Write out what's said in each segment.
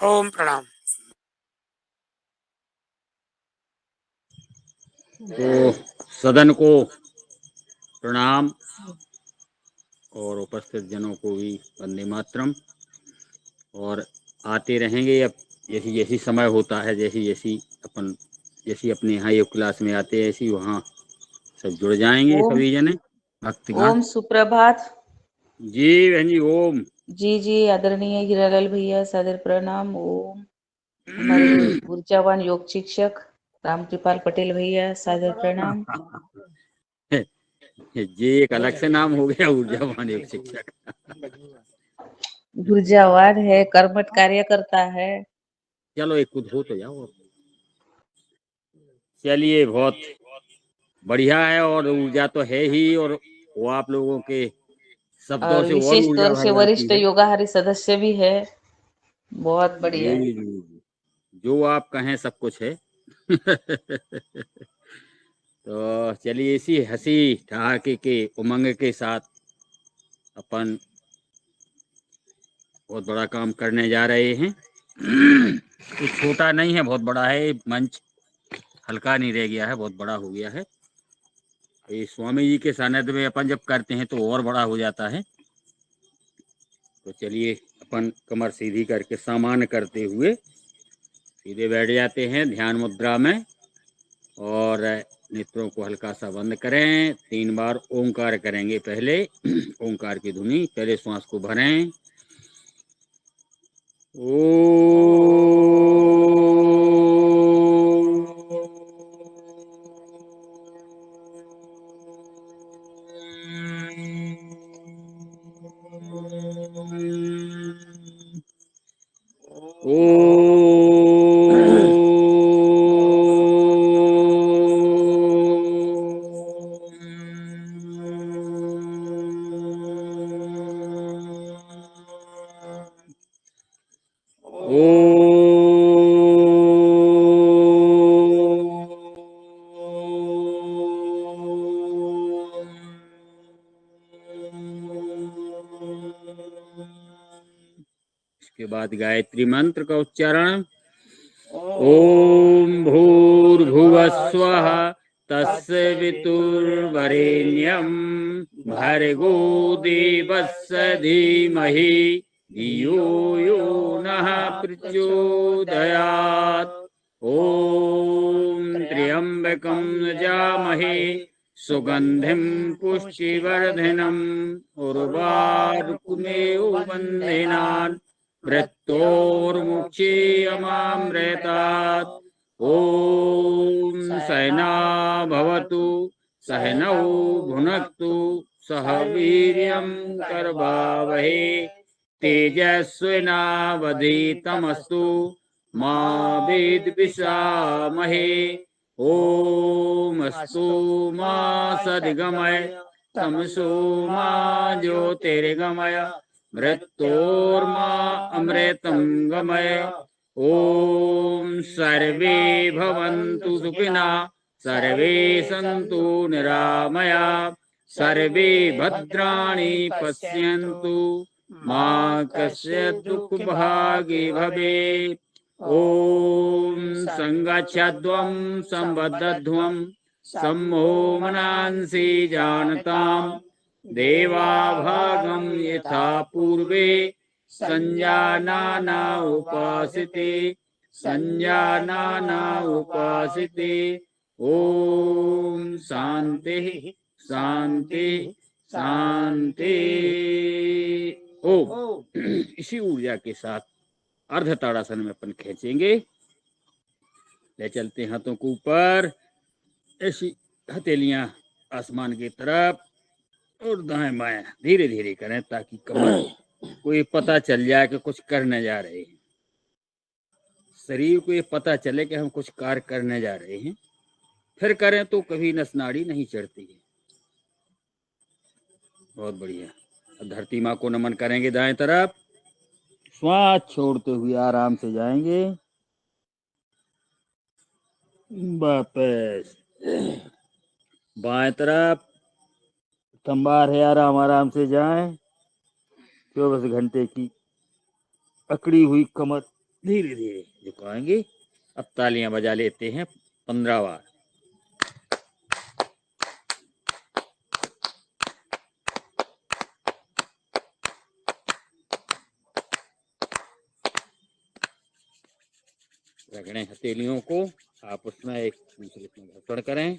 ओम प्रणाम। तो सदन को प्रणाम और उपस्थित जनों को भी वंदे मातरम। और आते रहेंगे अब जैसी जैसी समय होता है, जैसी अपने यहाँ योग क्लास में आते हैं ऐसी वहाँ सब जुड़ जाएंगे ओम सभी जने भक्तगण। ओम सुप्रभात जी बहन जी ओम। जी आदरणीय हीरालाल भैया सादर प्रणाम। ओम हमारे ऊर्जावान योग शिक्षक रामकृपाल पटेल भैया सादर प्रणाम। ये एक अलग से नाम हो गया, ऊर्जावान योग शिक्षक। ऊर्जावान है, कर्मठ कार्य करता है। चलो एक कुछ हो तो जाओ। चलिए बहुत बढ़िया है, और ऊर्जा तो है ही, और वो आप लोगों के शब्दों और से और विशेष ऊर्जा तौर से भर जाती वरिष्ठ है। योगाहारी सदस्य भी है। बहुत बढ़िया। जी जी जी, जो आप कहें सब कुछ है। तो चलिए इसी हंसी ठहाके के उमंग के साथ अपन बहुत बड़ा काम करने जा रहे हैं। कुछ छोटा नहीं है, बहुत बड़ा है। मंच हल्का नहीं रह गया है, बहुत बड़ा हो गया है। ये स्वामी जी के सानिध्य में अपन जब करते हैं तो और बड़ा हो जाता है। तो चलिए अपन कमर सीधी करके सामान्य करते हुए सीधे बैठ जाते हैं ध्यान मुद्रा में, और नेत्रों को हल्का सा बंद करें। 3 बार ओंकार करेंगे। पहले ओंकार की ध्वनि, पहले श्वास को भरें। इसके बाद गायत्री मंत्र का उच्चारण। ओम भूर्भुवस्वः तस्य वितुर्वरेण्यं भर्गो देवस्य धीमहि धियो यो नः प्रचोदयात्। ओम त्र्यंबकं यजामहे सुगंधिं पुष्टिवर्धनम् उर्वारुकमेव वन्देनान् मृत्योर्मुक्षीयमामृतात्। ओम सहना भवतु सहनौ भुनक्तु सह वीर्यं करवावहे तेजस्विनावधीतमस्तु मा विद्विषामहे। ओम अस्तु मा सद्गमय तमसो मा ज्योतिर्गमय मृत्योर्मा अमृतं गमय। ओम सर्वे भवन्तु सुखिनः सर्वे सन्तु निरामया सर्वे भद्राणि पश्यन्तु मा कश्चित् दुःखभागी भवेत्। ओम संगच्छध्वं संबद्धध्वं सम्मोहनांसि जानताम् देवाभागं यथा पूर्वे संजानाना उपासिते संजानाना उपासिते। ओम शांति शांति शांति। ओम इसी ऊर्जा के साथ अर्ध ताड़ासन में अपन खींचेंगे। ले चलते हाथों को ऊपर, ऐसी हथेलियां आसमान की तरफ, और दाएं बाएं धीरे धीरे करें ताकि कमर को ये पता चल जाए कि कुछ करने जा रहे हैं। शरीर को ये पता चले कि हम कुछ कार्य करने जा रहे हैं। फिर करें तो कभी नस नाड़ी नहीं चढ़ती है। बहुत बढ़िया। अब धरती माँ को नमन करेंगे दाएं तरफ, श्वास छोड़ते हुए आराम से जाएंगे वापस। बाएं तरफ तंबार है, आराम आराम से जाएं। 24 घंटे की अकड़ी हुई कमर धीरे धीरे झुकाएंगे। अब तालियां बजा लेते हैं 15 बार। रगड़ें हथेलियों को, आपस में एक दूसरे में घर्षण करें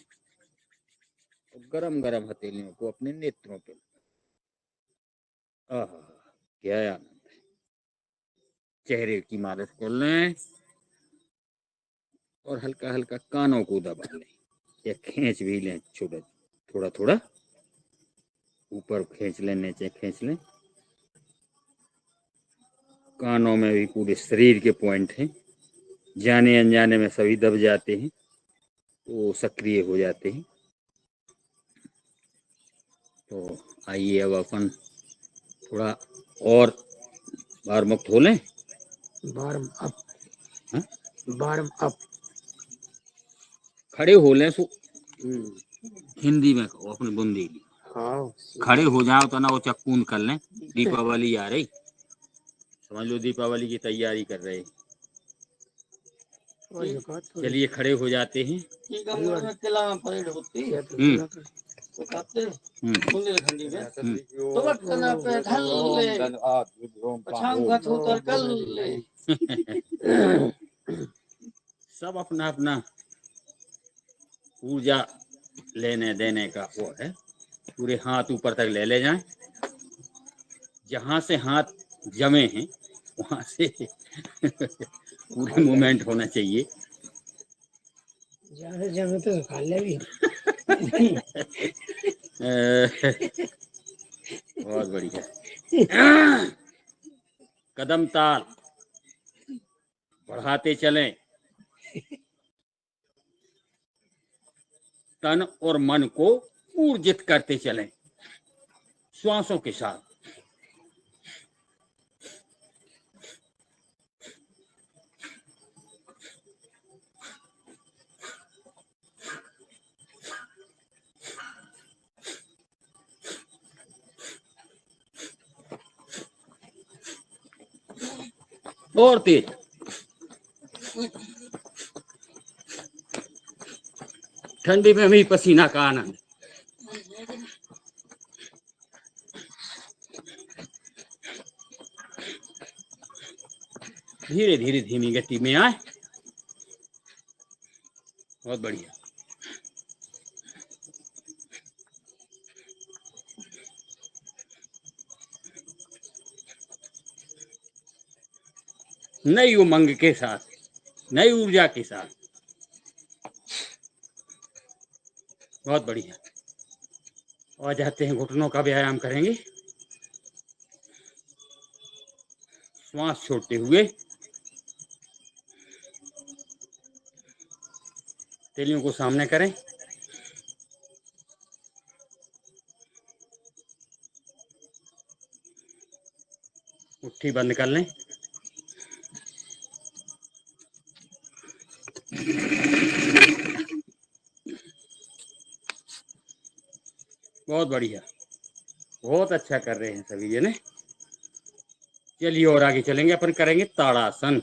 और गरम गरम हथेलियों को अपने नेत्रों पे। आहा, क्या आनंद है। चेहरे की मालिश कर लें और हल्का हल्का कानों को दबा लें या खींच भी लें, छोटा थोड़ा थोड़ा ऊपर खींच लें, नीचे खींच लें। कानों में भी पूरे शरीर के पॉइंट हैं, जाने अनजाने में सभी दब जाते हैं, वो सक्रिय हो जाते हैं। तो आइए अब अपन थोड़ा और वार्म अप हो लें। वार्म अप, हाँ? Warm up. खड़े हो लें, सो हिंदी में कहो अपने बुंदेली। हाँ, खड़े हो जाओ तो ना वो चक्कून कर लें, दीपावली आ रही, समझ लो दीपावली की तैयारी कर रहे हैं। चलिए खड़े हो जाते हैं। सब अपना अपना ऊर्जा लेने देने का वो है। पूरे हाथ ऊपर तक ले जाएं, जहां से हाथ जमे हैं वहां से पूरे मूवमेंट होना चाहिए। ज्यादा जमे तो खा ले भी। बहुत बढ़िया। कदम ताल बढ़ाते चलें, तन और मन को ऊर्जित करते चलें श्वासों के साथ। और तेज, ठंडी में भी पसीना का आनंद। धीरे धीरे धीमी गति में आए। बहुत बढ़िया। नई उमंग के साथ, नई ऊर्जा के साथ। बहुत बढ़िया। और जाते हैं, घुटनों का व्यायाम करेंगे। श्वास छोड़ते हुए तेलियों को सामने करें। मुट्ठी बंद कर लें। बहुत बढ़िया, बहुत अच्छा कर रहे हैं सभी जने। चलिए और आगे चलेंगे। अपन करेंगे ताड़ासन।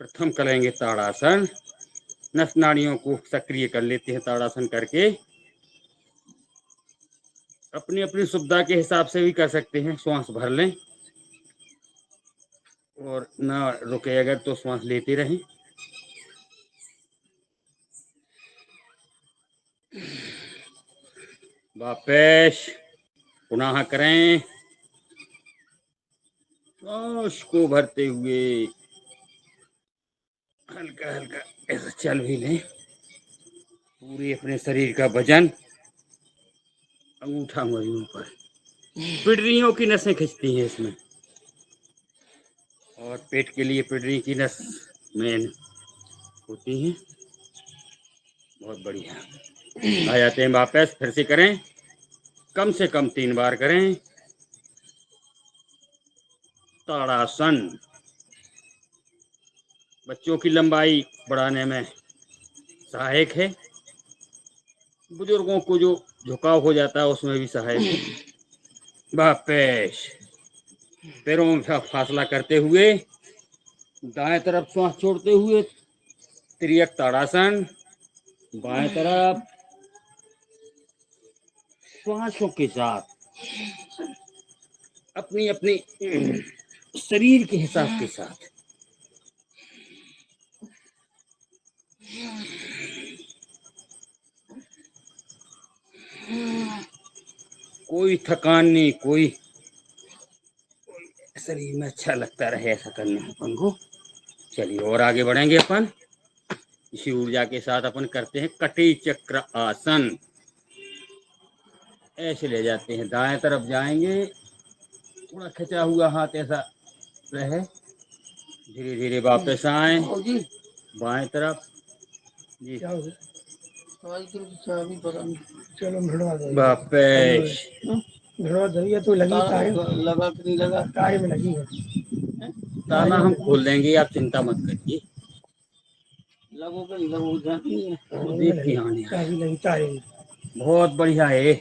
प्रथम करेंगे ताड़ासन। नस नाड़ियों को सक्रिय कर लेते हैं ताड़ासन करके। अपनी अपनी सुविधा के हिसाब से भी कर सकते हैं। श्वास भर लें और ना रुके, अगर तो श्वास लेते रहें। वापस पुनः करें। श्वास को भरते हुए हल्का हल्का ऐसा चल भी लें। पूरे अपने शरीर का वजन अंगूठा मजून पर, पिडरियों की नसें खिंचती हैं इसमें, और पेट के लिए पिडरी की नस मेन होती है। बहुत बढ़िया। आ जाते हैं वापस, फिर से करें। कम से कम 3 बार करें। ताड़ासन बच्चों की लंबाई बढ़ाने में सहायक है। बुजुर्गों को जो झुकाव हो जाता है उसमें भी सहायक है। वापस पैरों में फासला करते हुए दाएं तरफ श्वास छोड़ते हुए त्रियक ताड़ासन, बाएं तरफ श्वासों के साथ अपनी अपनी शरीर के हिसाब के साथ कोई थकान नहीं, कोई शरीर में अच्छा लगता रहे ऐसा करने अपन को। चलिए और आगे बढ़ेंगे अपन। इसी ऊर्जा के साथ अपन करते हैं कटी चक्र आसन। ऐसे ले जाते हैं, दाएं तरफ जाएंगे, थोड़ा खिंचा हुआ हाथ ऐसा रहे, धीरे धीरे वापस आए बाएं तरफ जी, चलो भिड़वा दो वापस भिड़वा दो। ये तो लगी तारे, लगा कि नहीं लगा? तारे में लगी है। ताला हम खोल देंगे, आप चिंता मत करिए। लगो कि नहीं लगो जानी है। वो देख के आने चाबी लगी तारे में। बहुत बढ़िया है।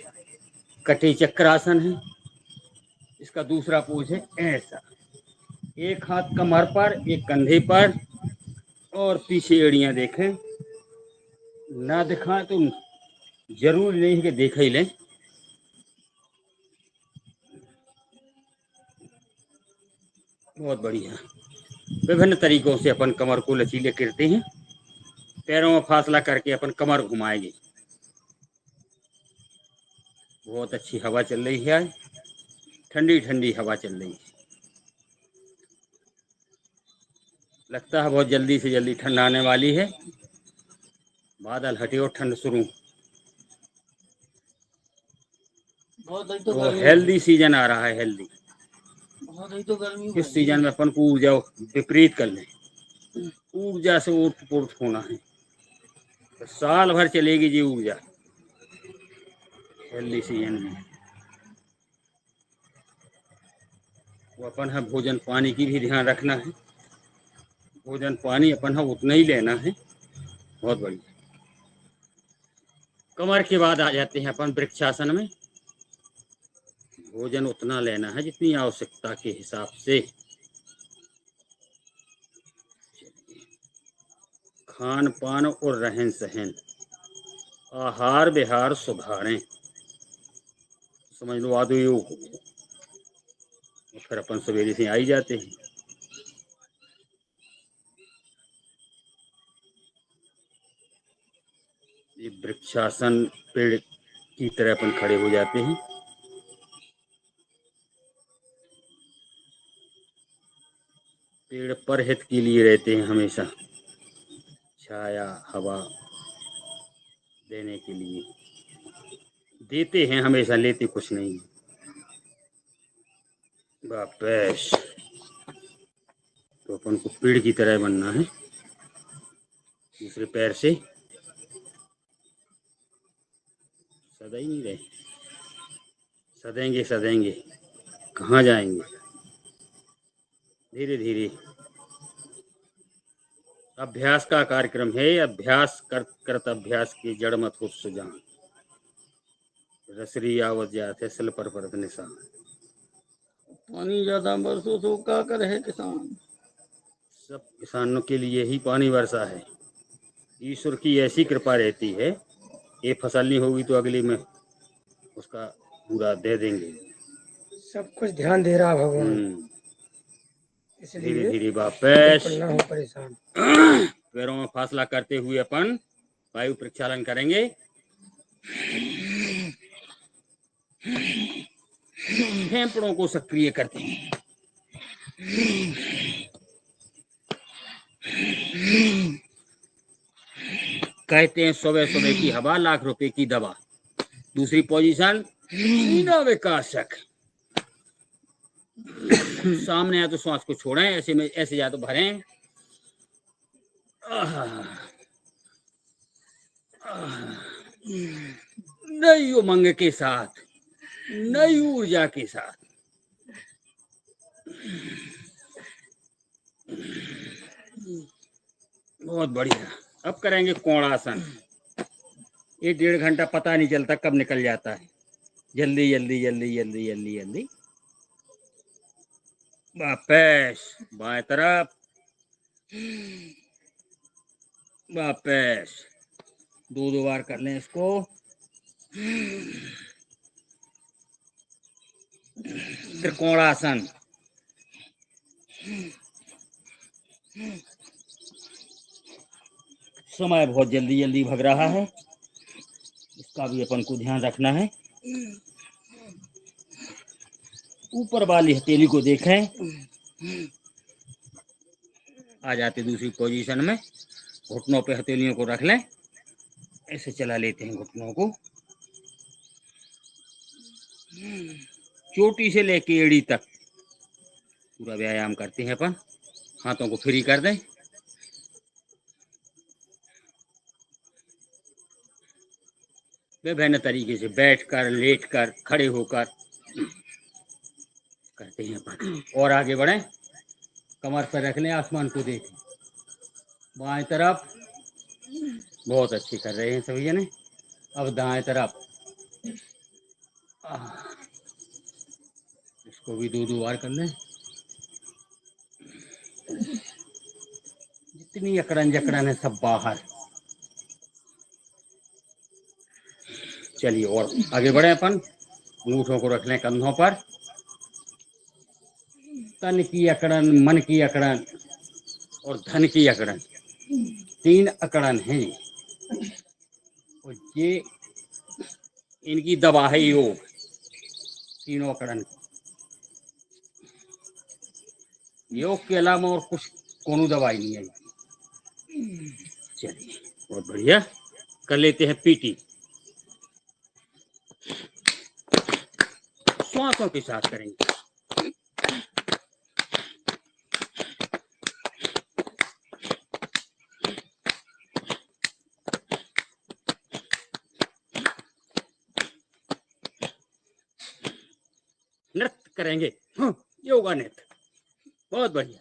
कटी चक्रासन है। इसका दूसरा पोज है ऐसा, एक हाथ कमर पर, एक कंधे पर और पीछे एड़ियां देखें। ना दिखाएं तो जरूरी नहीं है कि देख ही लें। बहुत बढ़िया। विभिन्न तरीकों से अपन कमर को लचीले करते हैं। पैरों में फासला करके अपन कमर घुमाएंगे। बहुत अच्छी हवा चल रही है, ठंडी ठंडी हवा चल रही है। लगता है बहुत जल्दी से जल्दी ठंड आने वाली है। बादल हटे और ठंड शुरू। बहुत ही तो तो गर्मी, हेल्दी सीजन आ रहा है। हेल्दी बहुत ही तो गर्मी इस सीजन में अपन को ऊर्जा विपरीत कर लें, ऊर्जा से ओतप्रोत होना है। तो साल भर चलेगी जी ऊर्जा हेल्दी सीजन में। वो अपन है भोजन पानी की भी ध्यान रखना है। भोजन पानी अपन है उतना ही लेना है। बहुत बढ़िया। कमर के बाद आ जाते हैं अपन वृक्षासन में। भोजन उतना लेना है जितनी आवश्यकता के हिसाब से। खान पान और रहन सहन, आहार विहार सुधारें, समझ लो आदि योग हो गया। फिर अपन सवेरे से आई जाते हैं। ये वृक्षासन, पेड़ की तरह अपन खड़े हो जाते हैं। पेड़ पर हित के लिए रहते हैं हमेशा, छाया हवा देने के लिए देते हैं हमेशा, लेते कुछ नहीं। वापस तो अपन को पेड़ की तरह बनना है। दूसरे पैर से सदा ही नहीं रहे, सदेंगे सदेंगे कहाँ जाएंगे। धीरे धीरे अभ्यास का कार्यक्रम है। अभ्यास करत अभ्यास की जड़ मत हो सुजान, रसरी आवत जाते सल पर परत निशान। पानी ज्यादा बरसो तो क्या करे किसान? सब किसानों के लिए ही पानी वर्षा है। ईश्वर की ऐसी कृपा रहती है, ये फसल नहीं होगी तो अगली में उसका पूरा दे देंगे। सब कुछ ध्यान दे रहा भगवान, धीरे इसलिए धीरे वापस बिल्कुल ना हो परेशान। पैरों में फासला करते हुए अपन वायु प्रक्षालन करेंगे। फेफड़ों को सक्रिय करते हैं। कहते हैं सुबह सुबह की हवा लाख रुपए की दवा। दूसरी पोजीशन सीधा विकासक। सामने आए तो श्वास को छोड़ें, ऐसे में ऐसे या तो भरें। नई उमंग के साथ, नई ऊर्जा के साथ। बहुत बढ़िया। अब करेंगे कोणासन। ये 1.5 घंटा पता नहीं चलता कब निकल जाता है। जल्दी जल्दी जल्दी जल्दी जल्दी जल्दी। वापस बाएं तरफ वापस 2 बार कर लें इसको। त्रिकोणासन। समय बहुत जल्दी जल्दी भग रहा है, इसका भी अपन को ध्यान रखना है। ऊपर वाली हथेली को देखें, आ जाते दूसरी पोजीशन में। घुटनों पे हथेलियों को रख लें, ऐसे चला लेते हैं घुटनों को। चोटी से लेके एड़ी तक पूरा व्यायाम करते हैं अपन। हाथों को फ्री कर दें। विभिन्न तरीके से बैठकर, लेटकर, खड़े होकर करते हैं अपन। और आगे बढ़ें, कमर पर रख लें, आसमान को देखें। बाएं तरफ बहुत अच्छी कर रहे हैं सभी जने। अब दाएं तरफ, इसको भी 2 बार कर लें। जितनी अकड़न जकड़न है सब बाहर। चलिए और आगे बढ़े अपन। अंगूठों को रख लें कंधों पर। तन की अकड़न, मन की अकड़न और धन की अकड़न, 3 अकड़न हैं ये। और ये इनकी दवा है योग, तीनों अकड़न। योग के अलावा और कुछ कोनो दवाई नहीं है। चलिए बहुत बढ़िया, कर लेते हैं पीटी। श्वासों के साथ करेंगे। नृत्य करेंगे, योगा नृत्य। बहुत बढ़िया।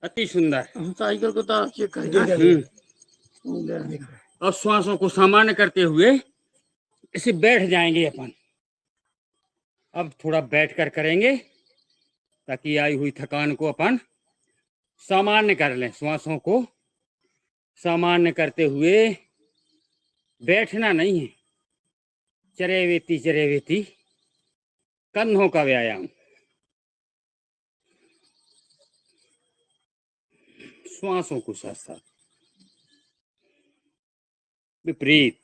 अति सुंदर। साइकिल को तार चेक कर। और श्वासों को सामान्य करते हुए इसे बैठ जाएंगे अपन। अब थोड़ा बैठकर करेंगे ताकि आई हुई थकान को अपन सामान्य कर लें। श्वासों को सामान्य करते हुए बैठना नहीं है, चरेवेती चरेवेती, कंधों का व्यायाम। श्वासों को साथ साथ। विपरीत।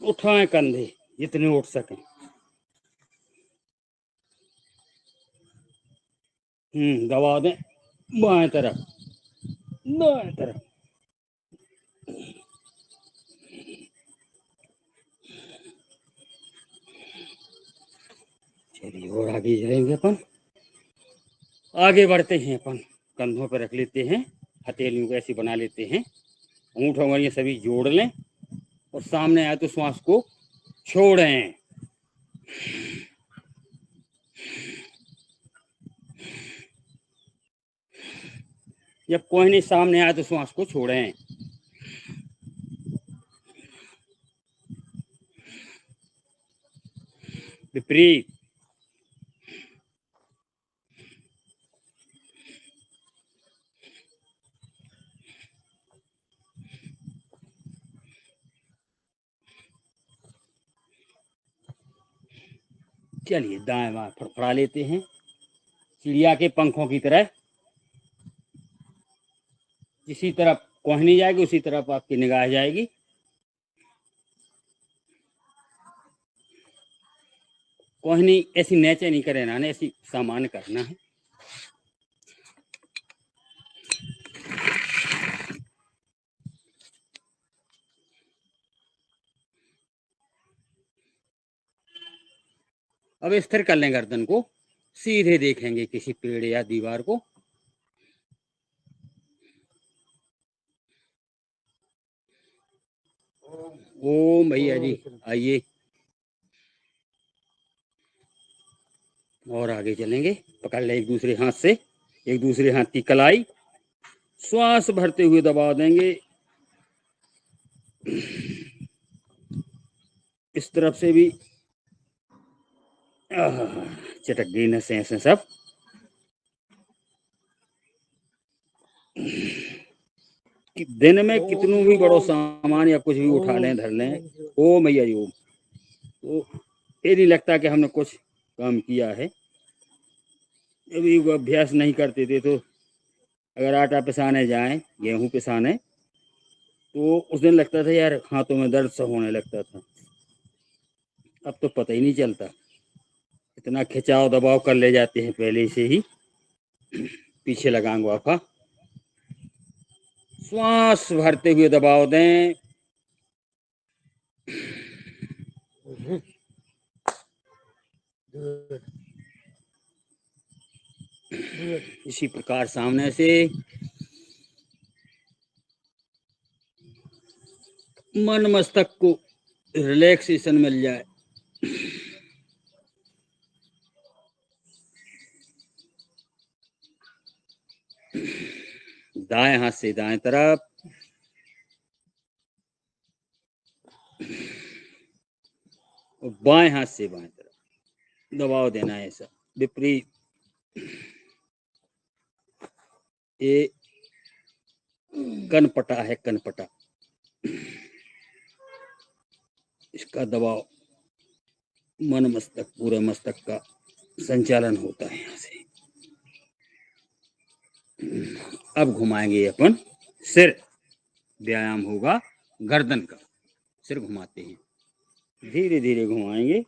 उठाएं कंधे जितने उठ सकें। दबा दें बाएं तरफ, दाएं तरफ। चलिए और आगे जाएंगे अपन। आगे बढ़ते हैं अपन। कंधों पर रख लेते हैं, हथेलियों को ऐसी बना लेते हैं। अंगूठों में ये सभी जोड़ लें और सामने आए तो श्वास को छोड़ें। जब कोई नहीं सामने आए तो श्वास को छोड़ें। विपरीत। चलिए दाएं बाएं फड़फड़ा लेते हैं, चिड़िया के पंखों की तरह। जिसी तरफ कोहनी जाएगी उसी तरफ आपकी निगाह जाएगी। कोहनी ऐसी नीचे नहीं करे ना, ऐसी सामान्य करना है। अब स्थिर कर लें गर्दन को, सीधे देखेंगे किसी पेड़ या दीवार को। ओम भैया जी आइए। और आगे चलेंगे, पकड़ ले एक दूसरे हाथ से, एक दूसरे हाथ की कलाई। श्वास भरते हुए दबा देंगे इस तरफ से भी चटक गई नसें ऐसे सब। कि दिन में कितनों भी बड़ो सामान या कुछ भी उठा लें धर लें, ओ मैया जी ओम, तो ये नहीं लगता कि हमने कुछ काम किया है। अभी वो अभ्यास नहीं करते थे तो अगर आटा पिसाने जाएं, गेहूं पिसाने, तो उस दिन लगता था यार हाथों में दर्द सा होने लगता था। अब तो पता ही नहीं चलता, इतना खिंचाव दबाव कर ले जाते हैं पहले से ही। पीछे लगांग वाफा, श्वास भरते हुए दबाव दें। इसी प्रकार सामने से मन मस्तक को रिलैक्सेशन मिल जाए। दाएं हाथ से दाएं तरफ, और बाएं हाथ से बाएं तरफ दबाव देना है। ऐसा विपरीत, ये कनपटा है, कनपटा, इसका दबाव मन मस्तक, पूरे मस्तक का संचालन होता है यहाँ से। अब घुमाएंगे अपन सिर, व्यायाम होगा गर्दन का। सिर घुमाते हैं, धीरे धीरे घुमाएंगे,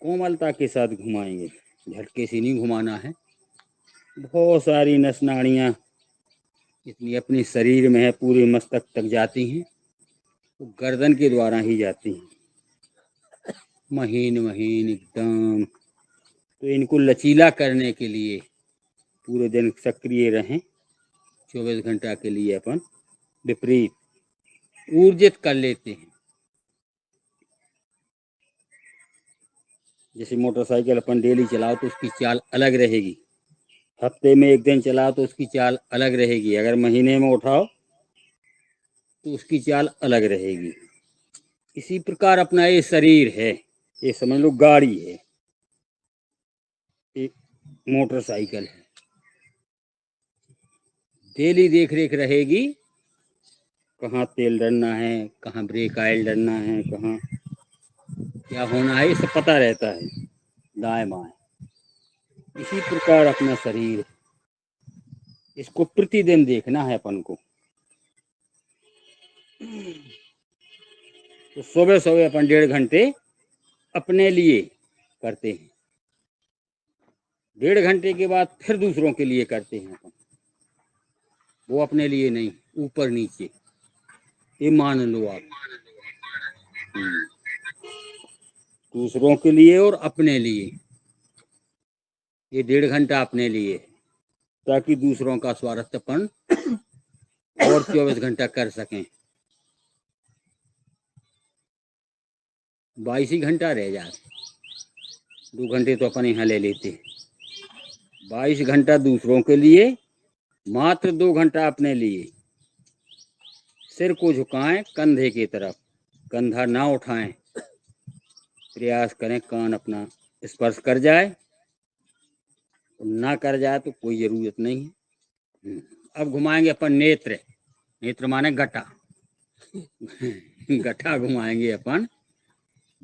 कोमलता के साथ घुमाएंगे, झटके से नहीं घुमाना है। बहुत सारी नस नाड़ियाँ जितनी अपने शरीर में है पूरे मस्तक तक जाती हैं, तो गर्दन के द्वारा ही जाती हैं, महीन महीन एकदम। तो इनको लचीला करने के लिए पूरे दिन सक्रिय रहें, 24 घंटा के लिए अपन विपरीत ऊर्जित कर लेते हैं। जैसे मोटरसाइकिल अपन डेली चलाओ तो उसकी चाल अलग रहेगी, हफ्ते में एक दिन चलाओ तो उसकी चाल अलग रहेगी, अगर महीने में उठाओ तो उसकी चाल अलग रहेगी। इसी प्रकार अपना ये शरीर है, ये समझ लो गाड़ी है, एक मोटरसाइकिल है। डेली देख रेख रहेगी, कहाँ तेल डलना है, कहाँ ब्रेक ऑयल डलना है, कहाँ क्या होना है, ये सब पता रहता है दाएं बाएं। इसी प्रकार अपना शरीर, इसको प्रतिदिन देखना है अपन को। तो सुबह सुबह अपन 1.5 घंटे अपने लिए करते हैं, 1.5 घंटे के बाद फिर दूसरों के लिए करते हैं अपन, वो अपने लिए नहीं, ऊपर नीचे, ये मान लो आप। दूसरों के लिए और अपने लिए, ये 1.5 घंटा अपने लिए, ताकि दूसरों का स्वार्थपन और 24 घंटा कर सकें। 22 ही घंटा रह जाए, 2 घंटे तो अपन यहाँ ले लेते, 22 घंटा दूसरों के लिए, मात्र 2 घंटा अपने लिए। सिर को झुकाएं कंधे की तरफ, कंधा ना उठाएं, प्रयास करें कान अपना स्पर्श कर जाए, ना कर जाए तो कोई जरूरत नहीं है। अब घुमाएंगे अपन नेत्र, नेत्र माने गटा, गठा घुमाएंगे अपन।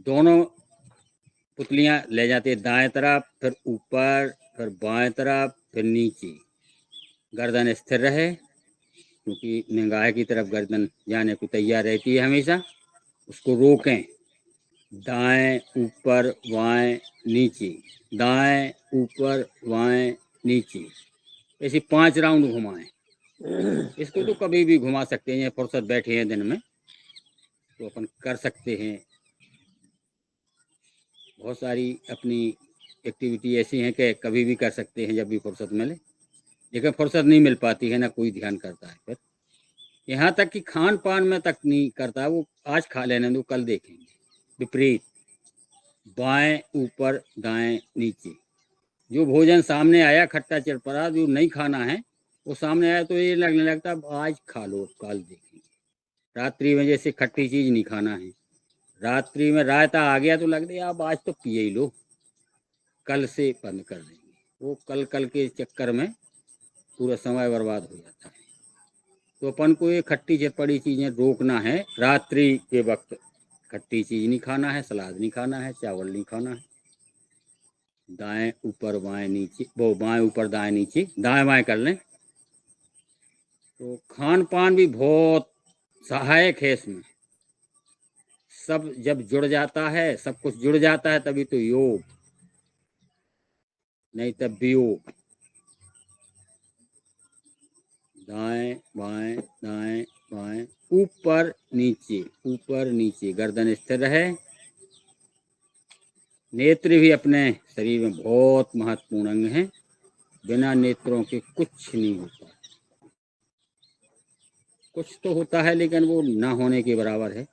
दोनों पुतलियां ले जाते दाएं तरफ, फिर ऊपर, फिर बाएं तरफ, फिर नीचे। गर्दन स्थिर रहे, क्योंकि निगाह की तरफ गर्दन जाने को तैयार रहती है हमेशा। उसको रोकें, दाएं ऊपर बाएं नीचे, दाएं ऊपर बाएं नीचे, ऐसे 5 राउंड घुमाएं। इसको तो कभी भी घुमा सकते हैं, फुर्सत बैठे हैं दिन में तो अपन कर सकते हैं। बहुत सारी अपनी एक्टिविटी ऐसी हैं कि कभी भी कर सकते हैं जब भी फुर्सत मिले, लेकिन फुर्सत नहीं मिल पाती है ना, कोई ध्यान करता है। फिर यहाँ तक कि खान पान में तक नहीं करता, वो आज खा लेने दो कल देखेंगे। विपरीत, बाएं ऊपर दाएं नीचे, जो भोजन सामने आया खट्टा चटपटा जो नहीं खाना है वो सामने आया तो ये लगने लगता आज खा लो कल देखेंगे। रात्रि में जैसे खट्टी चीज नहीं खाना है। रात्रि में रायता आ गया तो लग दे आप आज तो पिए ही लो, कल से बंद कर देंगे। वो कल कल के चक्कर में पूरा समय बर्बाद हो जाता है। तो अपन को ये खट्टी चटपटी चीजें रोकना है। रात्रि के वक्त खट्टी चीज नहीं खाना है, सलाद नहीं खाना है, चावल नहीं खाना है। दाएं ऊपर बाएं नीचे, वो बाएं ऊपर दाएं नीचे, दाएं बाएं कर लें। तो खान पान भी बहुत सहायक है इसमें। सब जब जुड़ जाता है, सब कुछ जुड़ जाता है, तभी तो योग, नहीं तब वियोग। दाएं बाएं दाएं बाएं, ऊपर नीचे, गर्दन स्थिर रहे। नेत्र भी अपने शरीर में बहुत महत्वपूर्ण अंग हैं। बिना नेत्रों के कुछ नहीं होता। कुछ तो होता है लेकिन वो ना होने के बराबर है।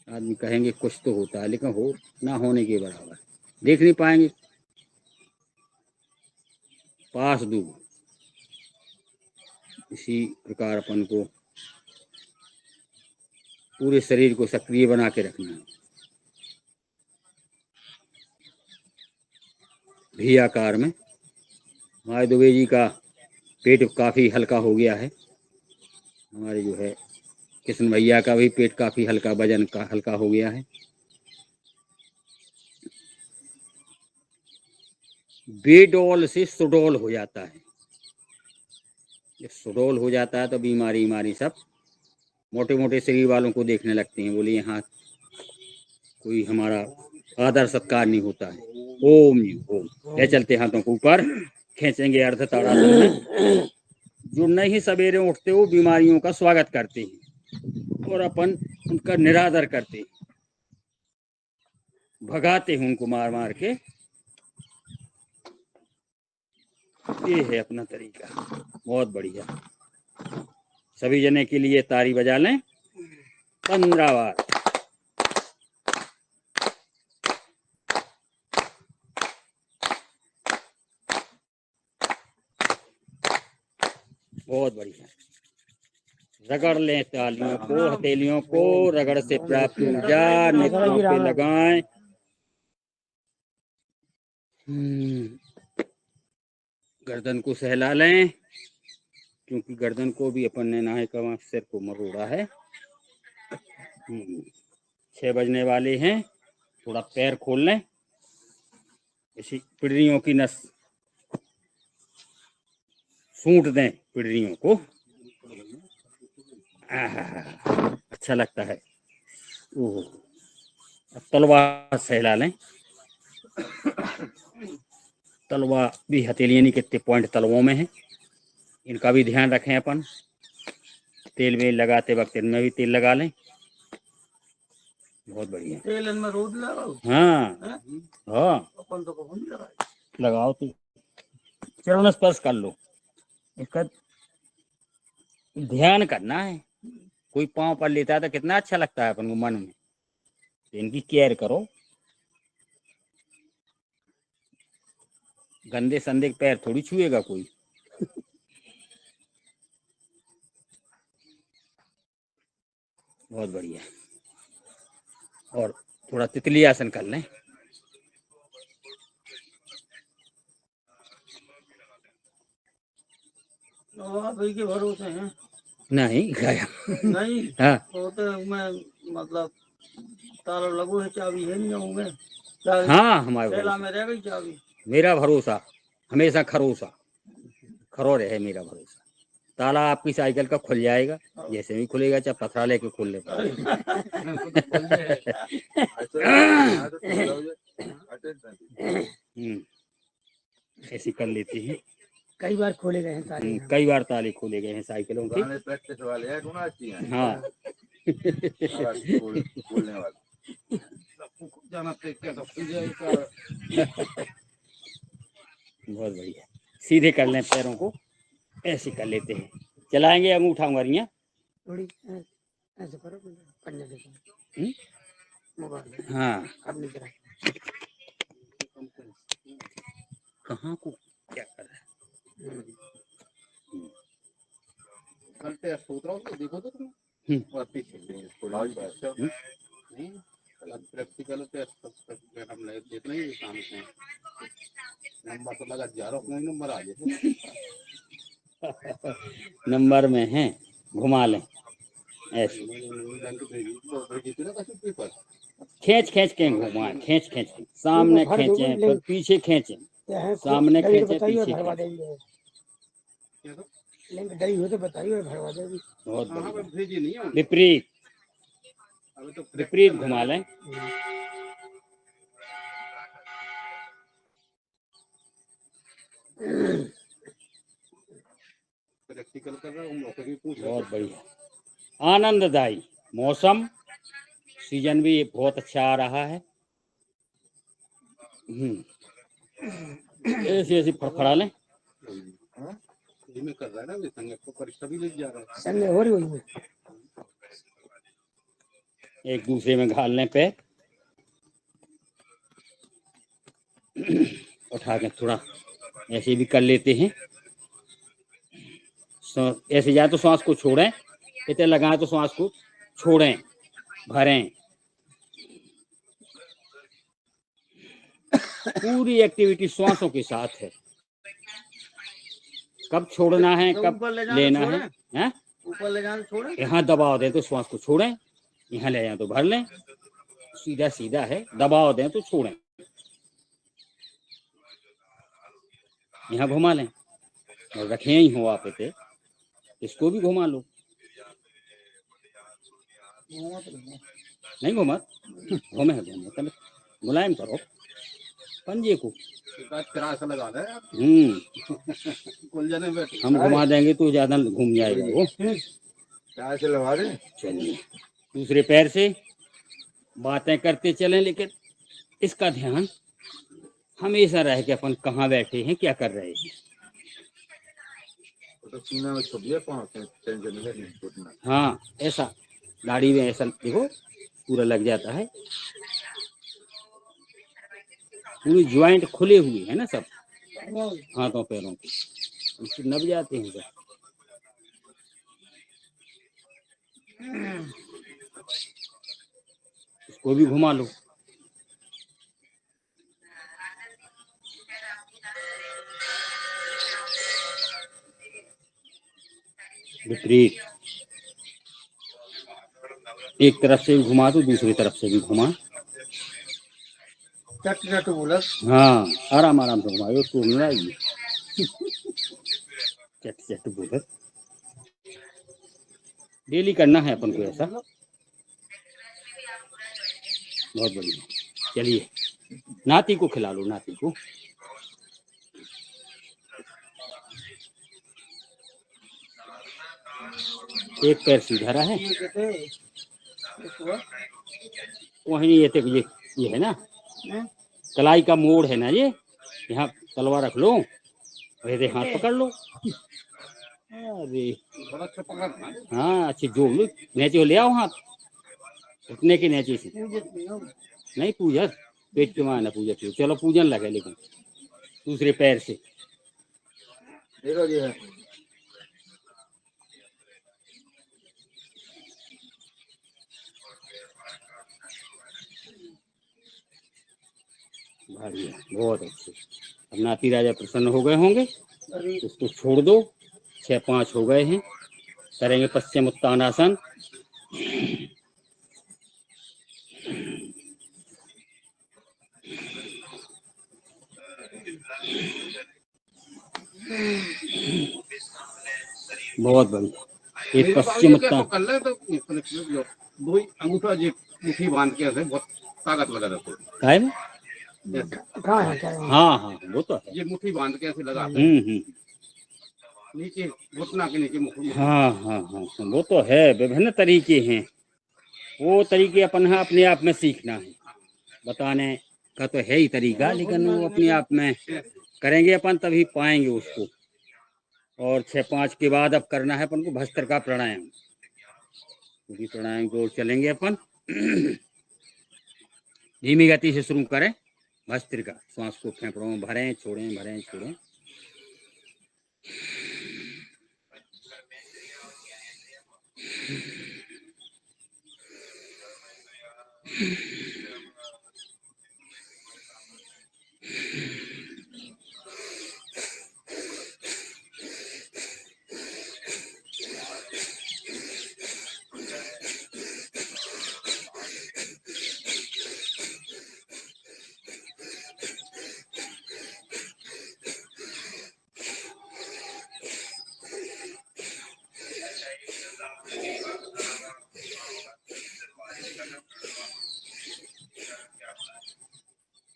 आदमी कहेंगे कुछ तो होता है, लेकिन हो ना होने के बराबर, देख नहीं पाएंगे। पास दूर इसी प्रकार अपन को पूरे शरीर को सक्रिय बना के रखना है। भी आकार में। हमारे दुबे जी का पेट काफी हल्का हो गया है। हमारे जो है कृष्ण भैया का भी पेट काफी हल्का, वजन का हल्का हो गया है। बेडौल से सुडौल हो जाता है। जब सुडौल हो जाता है तो बीमारी सब मोटे मोटे शरीर वालों को देखने लगते हैं। बोले यहाँ कोई हमारा आदर सत्कार नहीं होता है। ओम जी ओम। ले चलते हाथों को ऊपर, खींचेंगे अर्ध ताड़ासन में। जो नहीं सवेरे उठते वो बीमारियों का स्वागत करते हैं और अपन उनका निरादर करते हैं, भगाते हैं उनको मार मार के। ये है अपना तरीका, बहुत बढ़िया। सभी जने के लिए ताली बजा लें 15 बार। बहुत बढ़िया। रगड़ लें तालियों को, हथेलियों को। रगड़ से प्राप्त ऊर्जा नेत्रों पे लगाएं। गर्दन को सहला लें, क्योंकि गर्दन को भी अपन ने नाहे का सिर को मरोड़ा है। 6 बजने वाले हैं। थोड़ा पैर खोल लें, इसी पिड़ियों की नस सूंट दें, पिड़ियों को। अच्छा लगता है। ओह, तलवा सहला लें। तलवा भी हथेलियां नहीं, कितने पॉइंट तलवों में है, इनका भी ध्यान रखें अपन। तेल में लगाते वक्त इनमें भी तेल लगा लें। बहुत बढ़िया। तेल इनमें रोज लगाओ। हाँ हाँ, अपन तो कभी नहीं लगाए। लगाओ तो चरण स्पर्श कर लो। इसका ध्यान करना है। कोई पांव पर लेता है तो कितना अच्छा लगता है अपन को मन में। तो इनकी केयर करो। गंदे संदे पैर थोड़ी छुएगा कोई। बहुत बढ़िया। और थोड़ा तितली आसन कर लें। आप ही के भरोसे हैं। नहीं गया नहीं हाँ वो तो मैं मतलब ताला लगो है, चाबी है नहीं होंगे। हाँ, हमारे थैला भरोसा, में रह गई चाबी। मेरा भरोसा हमेशा खरोसा खरो रहे। मेरा भरोसा ताला आपकी साइकिल का खुल जाएगा, जैसे भी खुलेगा, चाहे पथरा लेके खोल ले। ऐसे कर लेते हैं। कई बार खोले गए हैं ताले। कई बार ताले खोले गए हैं साइकिलों के। हाँ बहुत बढ़िया। सीधे कर लें पैरों को, ऐसे कर लेते हैं। चलाएंगे अंगूठा उंगलियां। थोड़ी ऐसे करो, पन्ने देखो मोबाइल। हाँ, अपनी तरह कहाँ को क्या कर रहा है। कल टेस्ट होता रहा तो देखो तो तुम और पीछे थोड़ा नहीं कल प्रैक्टिकल टेस्ट हम ले देते नहीं शाम को नंबर तो लगा जा रहा हूँ नंबर आ जाए नंबर में है, घुमा लें ऐसे, भेजी थी ना कैसे पेपर खींच खींच के घुमाएं, खींच खींच के, सामने भर दो खींचे फिर लिंक पीछे खींचे, क्या है सामने डरी तो खींचे बताइए पीछे भरवा खींचे। देंगे। लिंक डरी हो तो बताइए भरवा देंगे। बहुत हाँ बढ़िया। भेजी नहीं है विपरीत अभी तो विपरीत घुमा लें। प्रैक्टिकल कर रहा हूँ मौके भी पूछ बहुत बढ़िया, आनंददायी मौसम, सीजन भी बहुत अच्छा आ रहा है। ऐसी ऐसी फड़फड़ा लें। में कर रहा है ना संगत को परीक्षा भी ले जा रहा है संग हो रही हुई एक दूसरे में घाल लें पैर, उठा के थोड़ा ऐसे भी कर लेते हैं। ऐसे जाए तो सांस को छोड़ें, इतने लगाएं तो सांस को छोड़ें, भरें। पूरी एक्टिविटी श्वासों के साथ है। कब छोड़ना है, कब लेना है, हैं? ऊपर ले जाना छोड़े यहाँ दबाव दें तो श्वास को छोड़ें, यहाँ ले जाए तो भर लें। सीधा सीधा है, दबाव दें तो छोड़ें, यहाँ घुमा लें और रखें ही हो आप इसे, इसको भी घुमा लो। नहीं घुमा, घूमे है घूमे कर, मुलायम करो पंजे को। त्रास लगा दे हम घुमा देंगे तो ज्यादा घूम जाएगा वो। से लगा दे। चलिए दूसरे पैर से बातें करते चलें, लेकिन इसका ध्यान हमेशा रहे कि अपन कहाँ बैठे हैं, क्या कर रहे हैं। तो सीना में छुप गया टेंशन। हाँ ऐसा दाढ़ी में ऐसा देखो पूरा लग जाता है, पूरी ज्वाइंट खुले हुए है ना सब, हाथों पैरों के, उससे नब जाते हैं सब। इसको भी घुमा लो। विपरीत, एक तरफ से भी घुमा दो, दूसरी तरफ से भी घुमा। चट चट बोला हाँ आराम आराम से घुमाओ, उसको घुमाइए। चट चट बोल, डेली करना है अपन को ऐसा। बहुत बढ़िया। चलिए नाती को खिला लो, नाती को। एक पैर सीधा रहा है, वही ये है ना कलाई का मोड़ है ना, ये यहाँ तलवार रख लो, वैसे हाथ पकड़ लो। अरे हाँ अच्छे जोड़ लो, नीचे ले आओ हाथ, उठने के नीचे से नहीं पूजा, पेट के माना पूजा की। चलो पूजन लगे, लेकिन दूसरे पैर से बढ़िया, बहुत अच्छे। अब नाती राजा प्रसन्न हो गए होंगे, उसको छोड़ दो। 6-5 हो गए हैं, करेंगे पश्चिम उत्तानासन। बहुत बढ़िया, एक पश्चिम उत्तान कर ले तो दो ही अंगूठा जी मुट्ठी बांध के ऐसे बहुत ताकत लगा रहता है। कहाँ है क्या है? हाँ हाँ वो तो है। ये मुट्ठी बांध के ऐसे लगा नीचे घुटना के नीचे मुट्ठी। हाँ हाँ हाँ वो तो है, विभिन्न तरीके हैं, वो तरीके अपन अपने आप में सीखना है। बताने का तो है ही तरीका, लेकिन वो अपने आप में करेंगे अपन तभी पाएंगे उसको। और 6-5 के बाद अब करना है अपन को भस्त्रिका प्राणायाम, क्योंकि प्राणायाम को चलेंगे अपन। धीमी गति से शुरू करें भस्त्रिका, श्वास को फेफड़ों में भरें छोड़ें, भरें छोड़ें।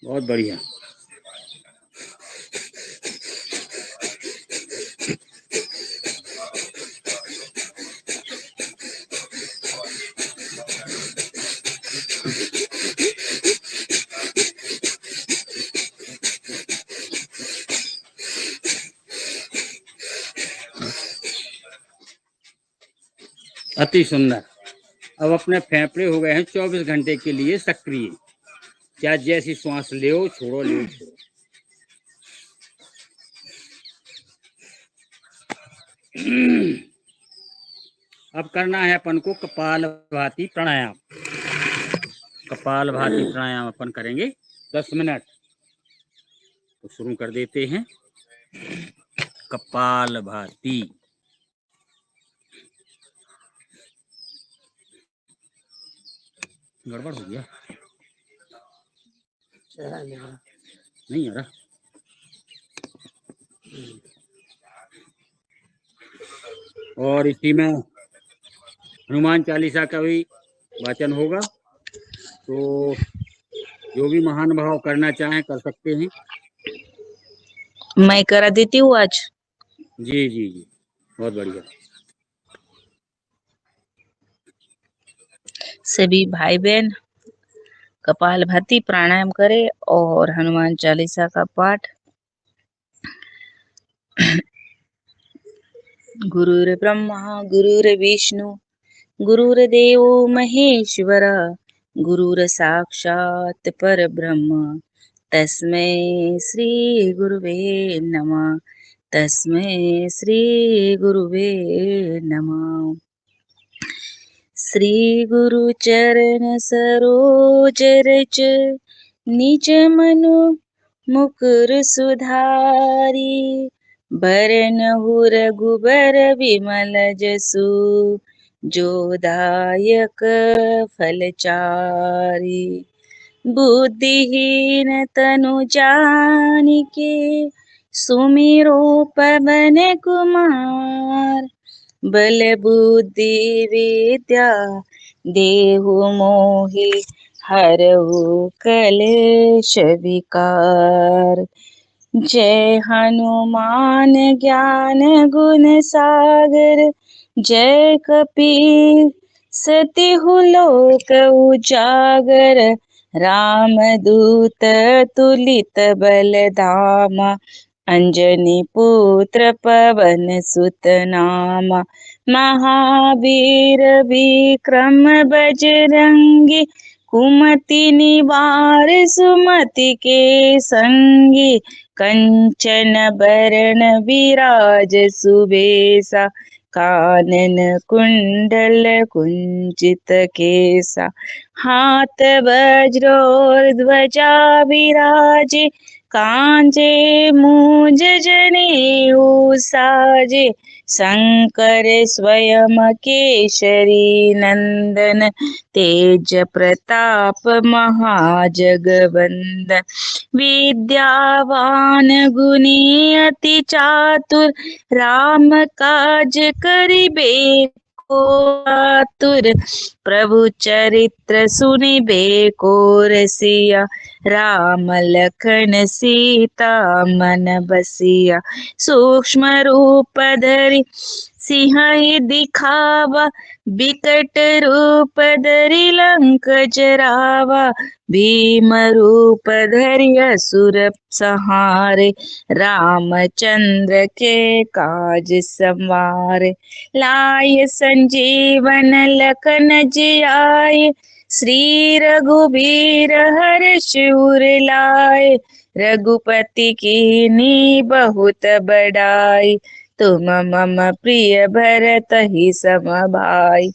बहुत बढ़िया। अति सुंदर। अब अपने फेफड़े हो गए हैं 24 घंटे के लिए सक्रिय। क्या जैसी श्वास ले छोड़ो ले छोड़ो। अब करना है अपन को कपालभाति प्राणायाम। कपालभाति प्राणायाम अपन करेंगे 10 मिनट। तो शुरू कर देते हैं। कपालभाति। गड़बड़ हो गया, चेहरा नहीं रहा। नहीं आ रहा। और इसी में हनुमान चालीसा का भी वाचन होगा। तो जो भी महान भाव करना चाहें कर सकते हैं। मैं करा देती हूँ आज। जी जी जी, बहुत बढ़िया। सभी भाई बहन कपालभाति प्राणायाम करें और हनुमान चालीसा का पाठ। गुरुर् ब्रह्मा गुरुर्विष्णु गुरुर्देवो महेश्वर गुरुर् साक्षात् परब्रह्म तस्मै श्री गुरुवे नमः। तस्मै श्री गुरुवे नमः। श्री गुरु चरण सरोज रज निज मनु मुकुर सुधारी बरनहु रघुबर विमल जसु जो दायक फलचारी। बुद्धिहीन तनु जानिके सुमिरो पवन कुमार। बल बुद्धि विद्या देहु मोहि हरहु कलेश विकार। जय हनुमान ज्ञान गुण सागर जय कपीर सतिहु लोक उजागर। रामदूत तुलित बलधामा अंजनी पुत्र पवन सुत नामा। महावीर विक्रम बजरंगी कुमति निवार सुमति के संगी। कंचन बरन विराज सुबेसा कानन कुंडल कुंचित केसा। हाथ वज्र और ध्वजा विराजे कांजे मूंज जनेऊ साजे। शंकर स्वयं केसरी नंदन तेज प्रताप महाजगवंदन। विद्यावान गुणी अति चातुर राम काज करिबे को आतुर। प्रभु चरित्र सुनिबे को रसिया राम लखन सीता मन बसिया। सूक्ष्म रूप धरि सिंह दिखावा बिकट रूप धरि लंक जरावा। भीम रूप धरि असुर संहारे रामचंद्र के काज संवारे। लाय संजीवन लखन जियाए श्री रघुबीर हर्ष उर लाए। रघुपति कीन्ही बहुत बड़ाई तुम मम प्रिय भरत ही सम भाई।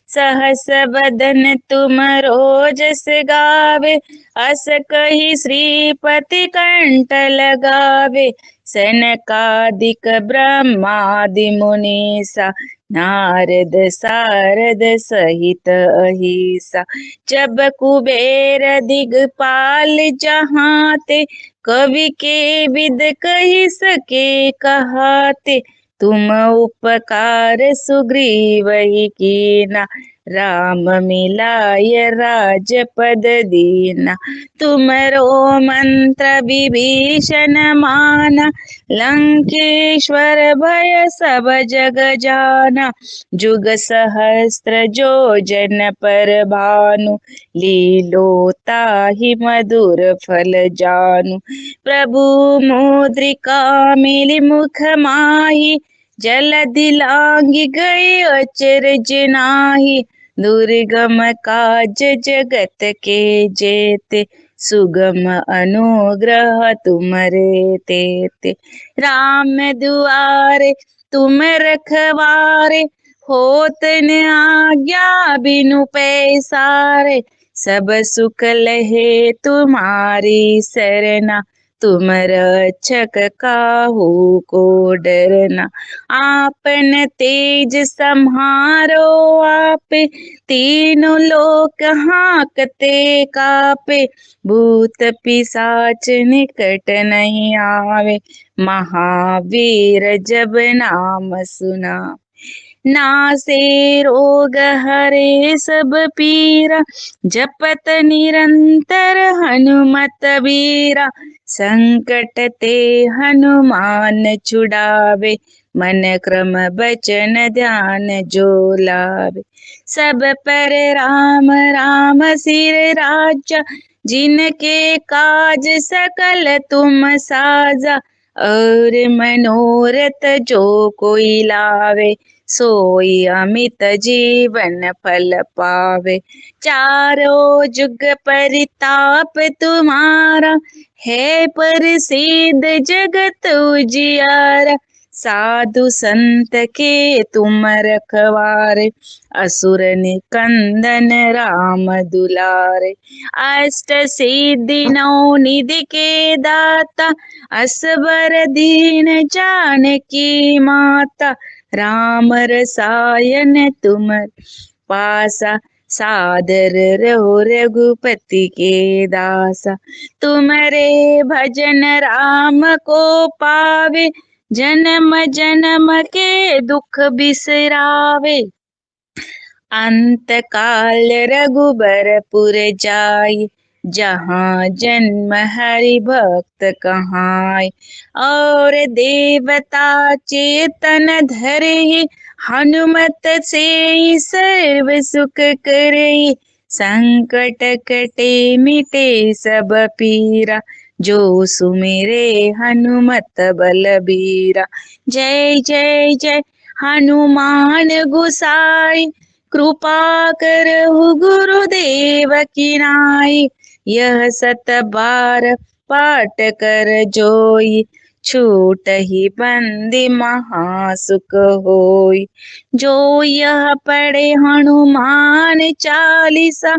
सहस बदन तुम रोजस गावे, अस कही श्रीपति कंठ लगावे। सनकादिक ब्रह्मादि मुनीसा, नारद सारद सहित अहिसा। जब कुबेर दिगपाल जहाँ ते, कवि के विद कही सके कहाते। तुम उपकार सुग्रीव ही कीना, राम मिलाय राजपद दीना। तुमरो मंत्र विभीषण माना, लंकेश्वर भय सब जग जाना। जुग सहस्त्र जो जन पर भानु, लीलोताहि मधुर फल जानु। प्रभु मुद्रिका मिली मुख माहि, जलधि लांघि गए अचरज नाही। दुर्गम काज जगत के जेते, सुगम अनुग्रह तुम्हारे तेते। राम दुआरे तुम रखवारे, होत न आज्ञा बिनु पैसारे। सब सुख लहे तुम्हारी सरना, तुम रक्षक काहू को डरना। आपन तेज सम्हारो आपे, तीनों लोक हांकते कापे। भूत पिशाच निकट नहीं आवे, महावीर जब नाम सुना। नासे रोग हरे सब पीरा, जपत निरंतर हनुमत बीरा। संकट ते हनुमान छुड़ावे, मन क्रम बचन ध्यान जो लावे। सब पर राम राम सिर राजा, जिनके काज सकल तुम साजा। और मनोरथ जो कोई लावे, सोई अमित जीवन फल पावे। चारों जुग परिताप तुम्हारा, है प्रसिद्ध जगत उजियारा। साधु संत के तुम रखवारे, असुर निकंदन राम दुलारे। अष्ट सिद्धि नौ निधि के दाता, असबर दीन जानकी माता। राम रसायन तुम पासा, सादर रहो रघुपति के दासा। तुम्हारे भजन राम को पावे, जन्म जन्म के दुख बिसरावे। अंत काल रघुबरपुर जाई, जहाँ जन्म हरि भक्त कहाई। और देवता चेतन धरे, हनुमत से सर्व सुख करे। संकट कटे मिटे सब पीरा, जो सुमिरे हनुमत बलबीरा। जय जय जय हनुमान गोसाई, कृपा करहु गुरुदेव की नाई। यह सत बार पाठ कर जोई, छूट ही बंदी महासुख होई। जो यह पढ़े हनुमान चालीसा,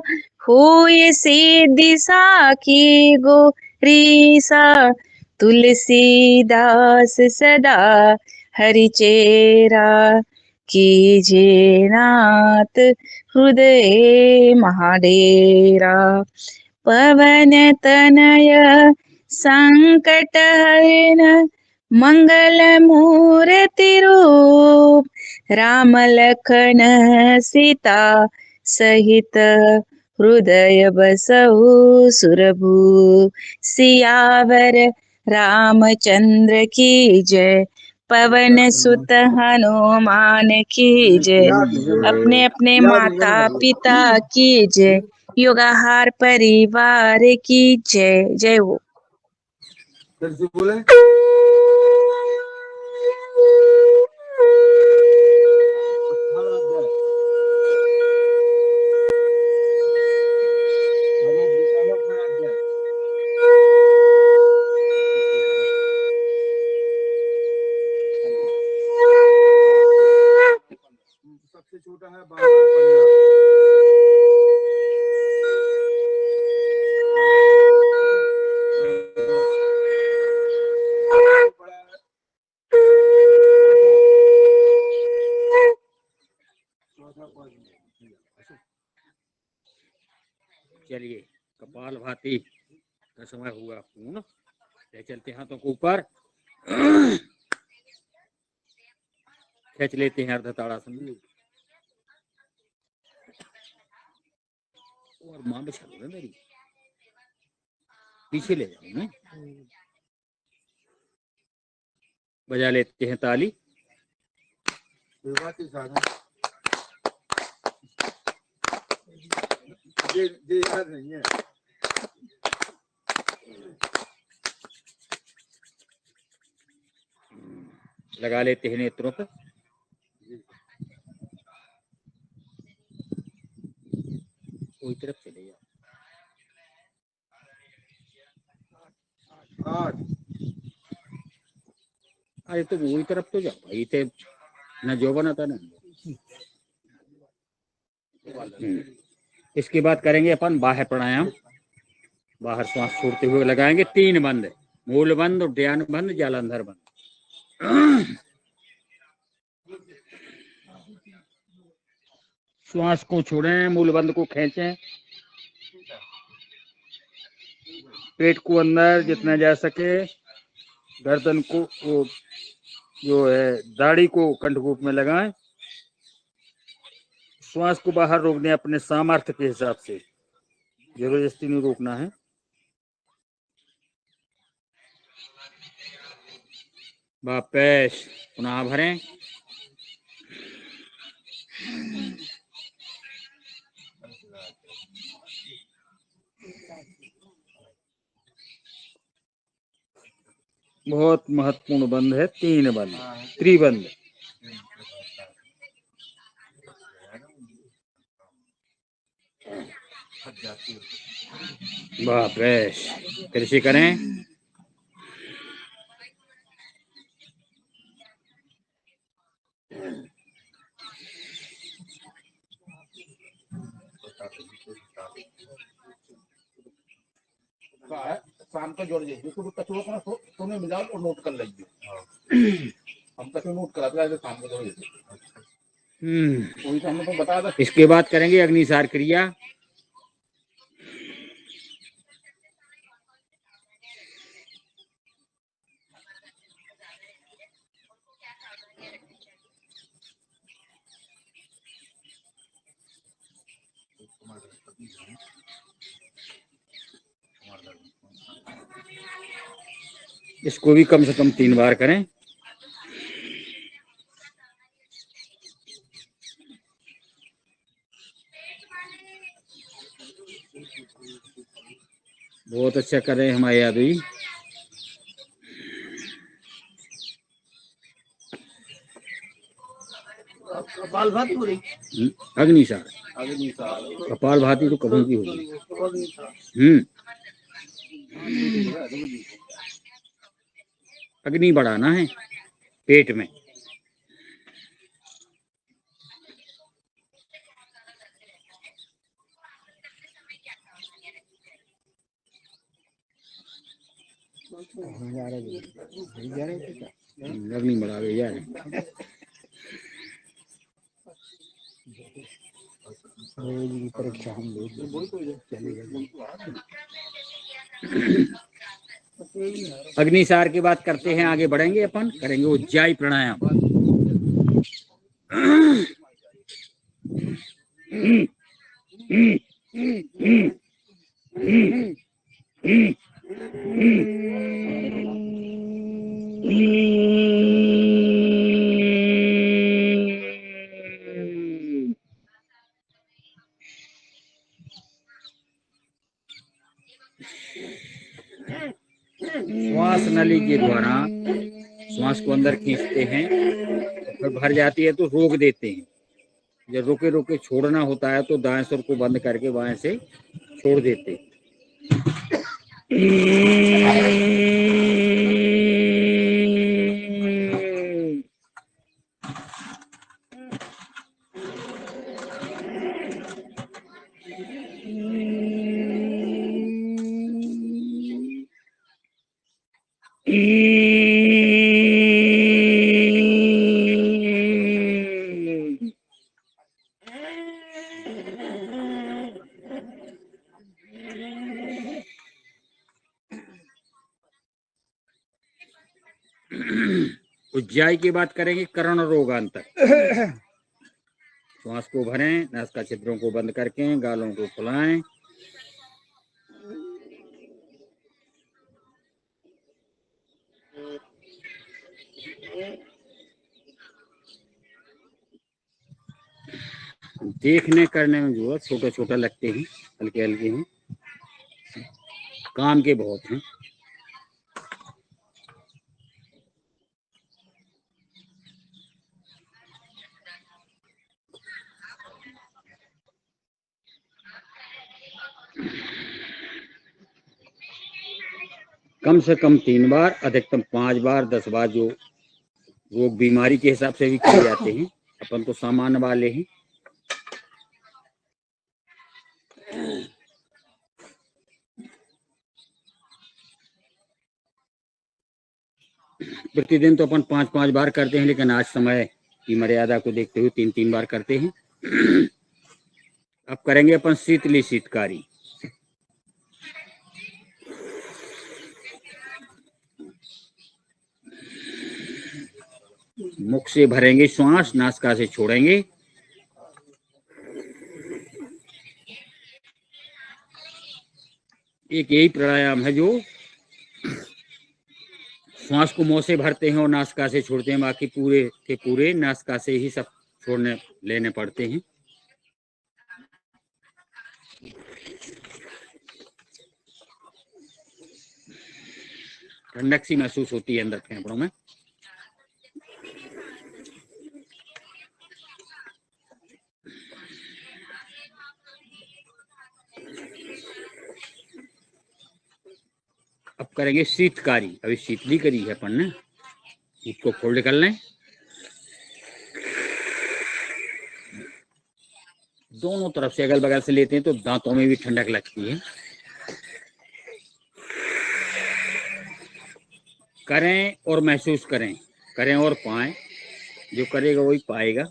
होय सिद्धि साखी गौरीसा। तुलसीदास सदा हरिचेरा, कीजे नाथ हृदय महाडेरा। पवन तनय संकट हरण, मंगल मूर्ति रूप। राम लखन सीता सहित, हृदय बसहु सुरभूप। सियावर रामचंद्र की जय, पवन सुत हनुमान की जय। अपने अपने माता पिता की जय, युगाहार परिवार की जय। जय हो। छोटा है 12 चलिए, कपाल भाती का समय हुआ पूर्ण। ले चलते हाथों को ऊपर, खींच लेते हैं अर्ध ताड़ासन में। और मां बिछा लो मेरी, पीछे ले जाओ ना। बजा लेते हैं ताली। विवाह ये याद नहीं है। लगा लेते हैं नेत्रों पर। कोई तरफ चले जाओ। 8 अरे तो वही तरफ तो जाओ भाई, थे ना जो बनाता ना। इसके बाद करेंगे अपन बाह्य प्राणायाम। बाहर श्वास छोड़ते हुए लगाएंगे 3 बंद, मूल बंद, उद्यान बंद, जालंधर बंद। श्वास को छोड़ें, मूल बंद को खींचें, पेट को अंदर जितना जा सके, गर्दन को वो जो है दाढ़ी को कंठकूप में लगाएं। श्वास को बाहर रोक दें अपने सामर्थ्य के हिसाब से, जबरदस्ती नहीं रोकना है। वापस पुनः भरें। बहुत महत्वपूर्ण बंद है, 3 बंद, त्रिबंद। वापस फिर से करें। शाम को जोड़ दीजिए, जिसको कचुआ का सोने मिला और नोट कर लीजिए। हम कचुआ नोट करा दिया, शाम को जोड़ दीजिए। वही तो हमने तो बताया था। इसके बाद करेंगे अग्निसार क्रिया। इसको भी कम से कम 3 बार करें। बहुत अच्छा कर रहे हैं हमारे यादवी। कपाल भाती हो रही। अग्निसार, अग्निसार, कपाल भाती तो कभी भी होगी। अग्नि बढ़ाना है पेट में। अग्नि बढ़ा रहे जा रहे। परीक्षा हम अग्निसार की बात करते हैं, आगे बढ़ेंगे अपन, करेंगे उज्जाई प्राणायाम। श्वास नली के द्वारा श्वास को अंदर खींचते हैं, फिर भर जाती है तो रोक देते हैं। जब रोके रोके छोड़ना होता है तो दाएं सिर को बंद करके बाएं से छोड़ देते हैं। उज्जाई की बात करेंगे कर्ण रोगांतर। श्वास को भरें, नासिका छिद्रों को बंद करके गालों को फुलाएं। देखने करने में जो है छोटे छोटे लगते हैं, हल्के हल्के हैं, काम के बहुत हैं। कम से कम 3 बार, अधिकतम 5 बार, 10 बार, जो रोग बीमारी के हिसाब से भी किए जाते हैं। अपन तो सामान्य वाले हैं। प्रतिदिन तो अपन 5-5 बार करते हैं, लेकिन आज समय की मर्यादा को देखते हुए 3-3 बार करते हैं। अब करेंगे अपन शीतली शीतकारी। मुख से भरेंगे श्वास, नासिका से छोड़ेंगे। एक यही प्राणायाम है जो श्वास को मुंह से भरते हैं और नासिका से छोड़ते हैं, बाकी पूरे के पूरे नासिका से ही सब छोड़ने लेने पड़ते हैं। ठंडक सी महसूस होती है अंदर फेफड़ों में। अब करेंगे शीतकारी। अभी शीतली करी है अपन ने, इसको फोल्ड कर लें। दोनों तरफ से अगल बगल से लेते हैं तो दांतों में भी ठंडक लगती है। करें और महसूस करें, करें और पाएं। जो करेगा वही पाएगा।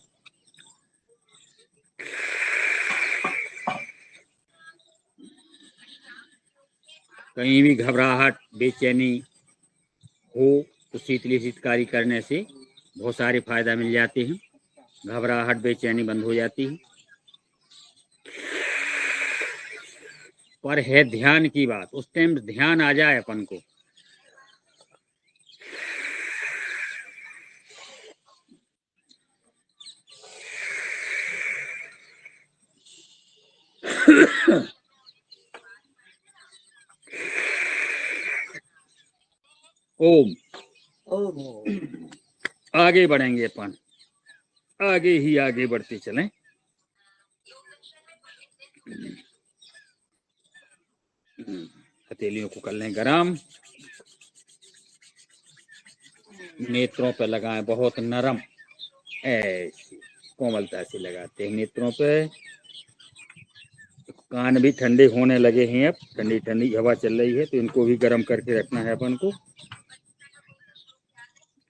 कहीं भी घबराहट, बेचैनी हो तो शीतली शीतकारी करने से बहुत सारे फायदा मिल जाते हैं। घबराहट, बेचैनी बंद हो जाती है। पर है ध्यान की बात, उस टाइम ध्यान आ जाए अपन को। ओम। आगे बढ़ेंगे अपन, आगे ही आगे बढ़ते चलें। हथेलियों को कर लें गरम। नेत्रों पे लगाएं, बहुत नरम, ऐसे कोमलता से लगाते हैं नेत्रों पे। कान भी ठंडे होने लगे हैं, अब ठंडी ठंडी हवा चल रही है तो इनको भी गर्म करके रखना है अपन को।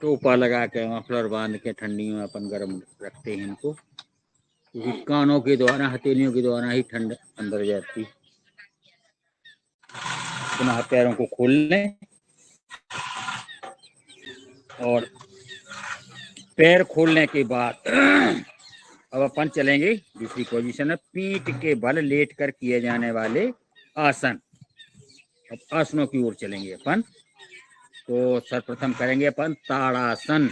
टोपा लगा के, मफलर बांध के ठंडी में अपन गर्म रखते हैं इनको, क्योंकि कानों के द्वारा, हथेलियों के द्वारा ही ठंड अंदर जाती। पुनः पैरों को खोल लें और पैर खोलने के बाद अब अपन चलेंगे दूसरी पोजीशन में, पीठ के बल लेट कर किए जाने वाले आसन। अब आसनों की ओर चलेंगे अपन। तो सर्वप्रथम करेंगे अपन ताड़ासन।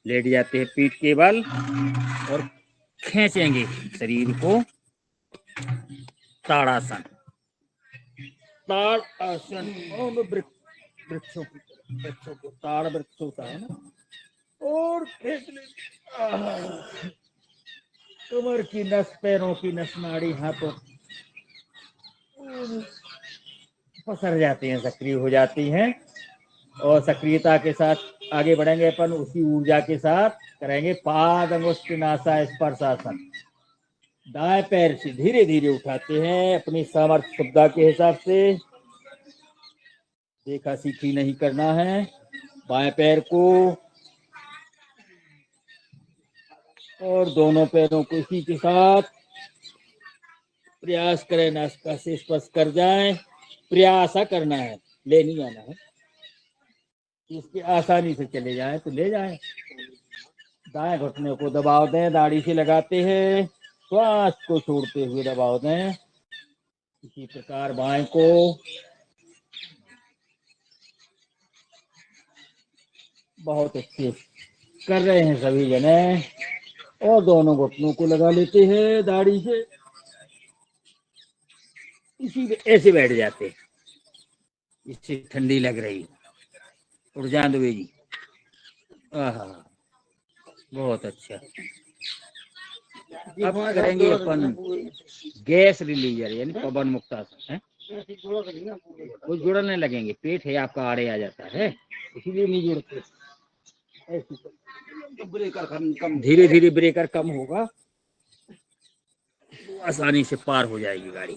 लेट जाते हैं पीठ के बल और खींचेंगे शरीर को। ताड़ासन। ताड़ासन वृक्षों को ताड़ वृक्ष होता है ना, और खींच ले। कमर की नस, पैरों की नस, नाड़ी, हाथों पसर जाती हैं, सक्रिय हो जाती हैं। और सक्रियता के साथ आगे बढ़ेंगे अपन। उसी ऊर्जा के साथ करेंगे पाद अंगुष्ठ नासा स्पर्शासन। दाएं पैर से धीरे धीरे उठाते हैं अपनी सामर्थ्य क्षमता के हिसाब से। देखा सीखी नहीं करना है। बाएं पैर को और दोनों पैरों को इसी के साथ प्रयास करें नासिका से स्पर्श कर जाएं। प्रयास करना है, ले नहीं आना है। इसके आसानी से चले जाएं तो ले जाएं। दाएं घुटने को दबाव दें, दाढ़ी से लगाते हैं, श्वास को छोड़ते हुए दबाव दें। इसी प्रकार बाएं को बहुत अच्छे कर रहे हैं सभी जने। और दोनों घुटनों को लगा लेते हैं दाढ़ी से, इसी पे ऐसे बैठ जाते हैं। इससे ठंडी लग रही, उड़ जान दो जी। आहा, बहुत अच्छा। अब करेंगे अपन गैस रिलीजर यानी पवन मुक्तासन है। कुछ जुड़ने लगेंगे, पेट है आपका आड़े आ जाता है, इसीलिए नहीं जुड़ते। ब्रेकर कम धीरे धीरे ब्रेकर कम होगा तो आसानी से पार हो जाएगी गाड़ी।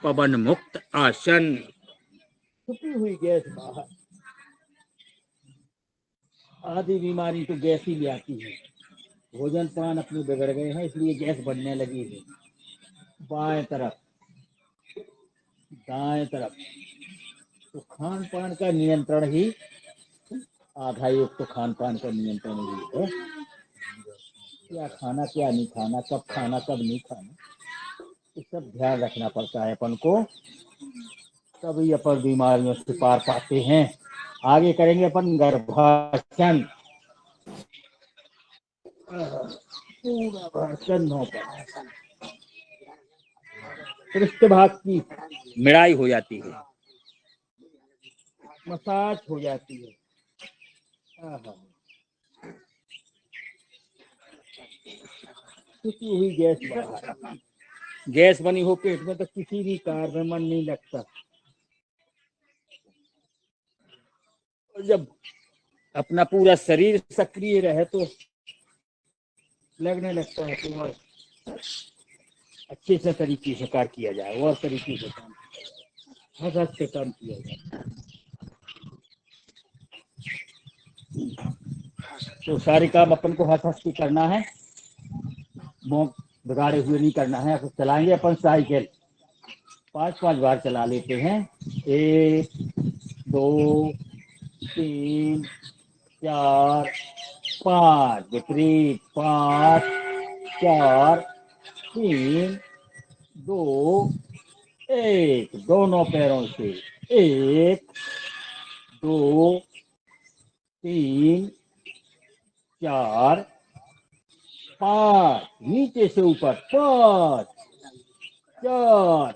पवन मुक्त आसन, छुपी हुई गैस बाहर। आधी बीमारी तो गैस ही ले आती है। भोजन पान अपने बिगड़ गए हैं, इसलिए गैस बढ़ने लगी है। बाएं तरफ, दाएं तरफ, तो खान पान का नियंत्रण ही आधा योग तो खान पान का नियंत्रण ही है। क्या खाना क्या नहीं खाना, कब खाना कब नहीं खाना, ये सब ध्यान रखना पड़ता है अपन को, तभी अपन बीमारियों से पार पाते हैं। आगे करेंगे अपन गर्भासन। पूरा भाषण पृष्ठ भाग की मिड़ाई हो जाती है, मसाज हो जाती है। छुपी हुई गैस बाहर। गैस बनी हो पेट में तो किसी भी कार्य में मन नहीं लगता। और जब अपना पूरा शरीर सक्रिय रहे तो लगने लगता है कि और अच्छे से तरीके से कार्य किया जाए, और तरीके से काम, हद से काम किया जाए। तो सारे काम अपन को हंस हंस के करना है, मुंह बिगाड़े हुए नहीं करना है। अब चलाएंगे अपन साइकिल, 5-5 बार चला लेते हैं। 1 2 3 4 5, विपरीत 5 4 3 2 1, दोनों पैरों से 1 2 3 4 5, नीचे से ऊपर 5 4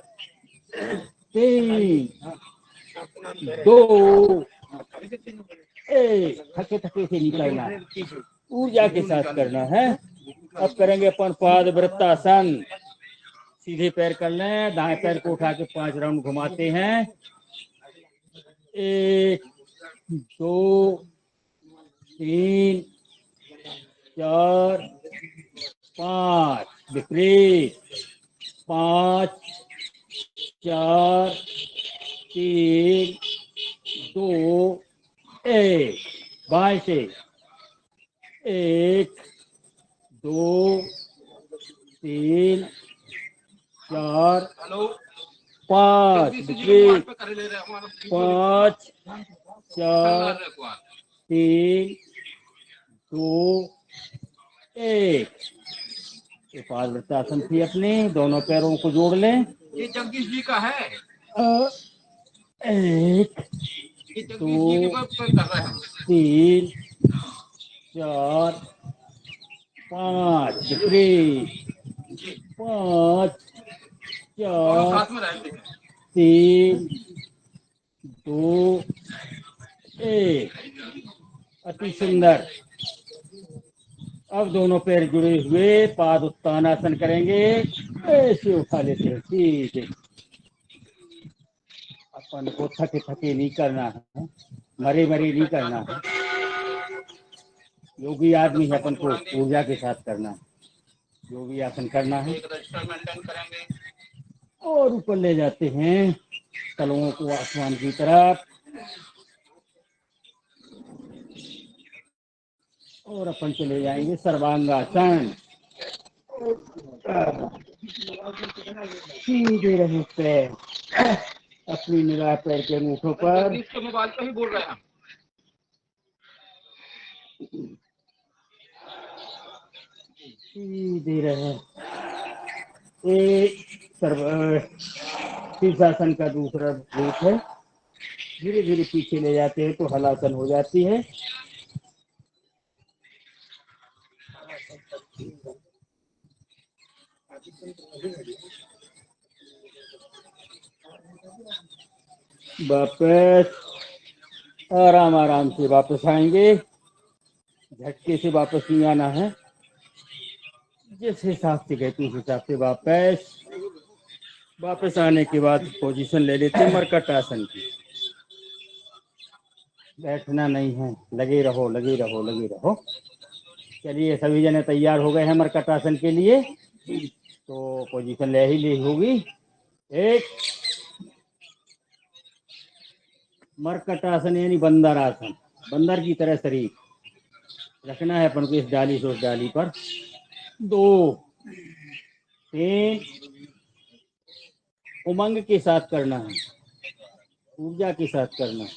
3 2 1, थके थके से निकलना है, ऊर्जा के साथ करना है। अब करेंगे अपन पाद वृत्तासन। सीधे पैर कर लें, दाएं पैर को उठा के 5 राउंड घुमाते हैं। 1 2 3 4 5, विपरीत 5 4 3 2 1, बाएं से 1 2 3 4 5, विपरीत 5 4 3 2 1। ये पाद वृत्तासन थी अपने। दोनों पैरों को जोड़ लें। ये जगदीश जी का है। 1 2 3 4 5, विपरीत 5 4 3 2 1। अति सुंदर। अब दोनों पैर जुड़े हुए पाद उत्तानासन करेंगे, ऐसे उठा लेते हैं सीधे। अपन को थके थके नहीं करना है, मरे मरे नहीं करना है। योगी आदमी है, अपन को ऊर्जा के साथ करना है, योगी आसन करना है। और ऊपर ले जाते हैं तलवों को आसमान की तरफ और अपन चले जाएंगे सर्वांगासन। सीधे रहे पैर, अपनी निगाह पैर के अंगूठों पर। मोबाइल पे ही बोल रहा है। सीधे रहे। एक शीर्षासन का दूसरा रूप है। धीरे धीरे पीछे ले जाते हैं तो हलासन हो जाती है। वापस आराम आराम से वापस आएंगे। झटके से वापस नहीं आना है। जिस हिसाब से गए उस हिसाब से वापस आने के बाद पोजीशन ले लेते हैं मरकट आसन की। बैठना नहीं है, लगे रहो लगे रहो लगे रहो। चलिए सभी जने तैयार हो गए हैं मरकट आसन के लिए, तो पोजीशन ले ही ली होगी। एक मरकट आसन यानी बंदर आसन, बंदर की तरह शरीर रखना है अपन को इस डाली से उस डाली पर। 2 3 उमंग के साथ करना है, ऊर्जा के साथ करना है।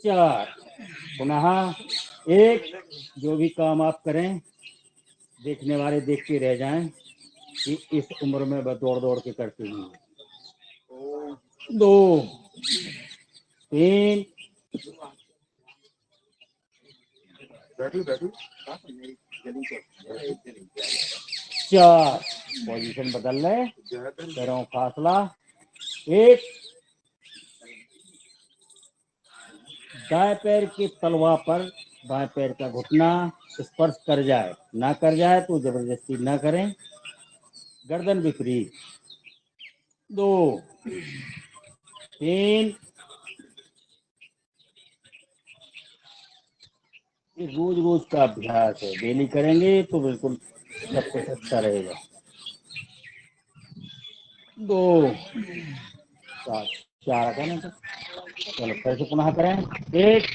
4 पुनः 1 जो भी काम आप करें देखने वाले देखते रह जाएं कि इस उम्र में दौड़ दौड़ के करते हैं। 2 3 4 पोजीशन बदल रहे, पैरों फासला। 1 दाएं पैर के तलवा पर बाएं पैर का घुटना स्पर्श कर जाए, ना कर जाए तो जबरदस्ती ना करें। गर्दन विपरीत। 2 3 रोज रोज का अभ्यास है, डेली करेंगे तो बिल्कुल सब कुछ अच्छा रहेगा। 2 4 का ना, चलो फिर से पुनः करें। 1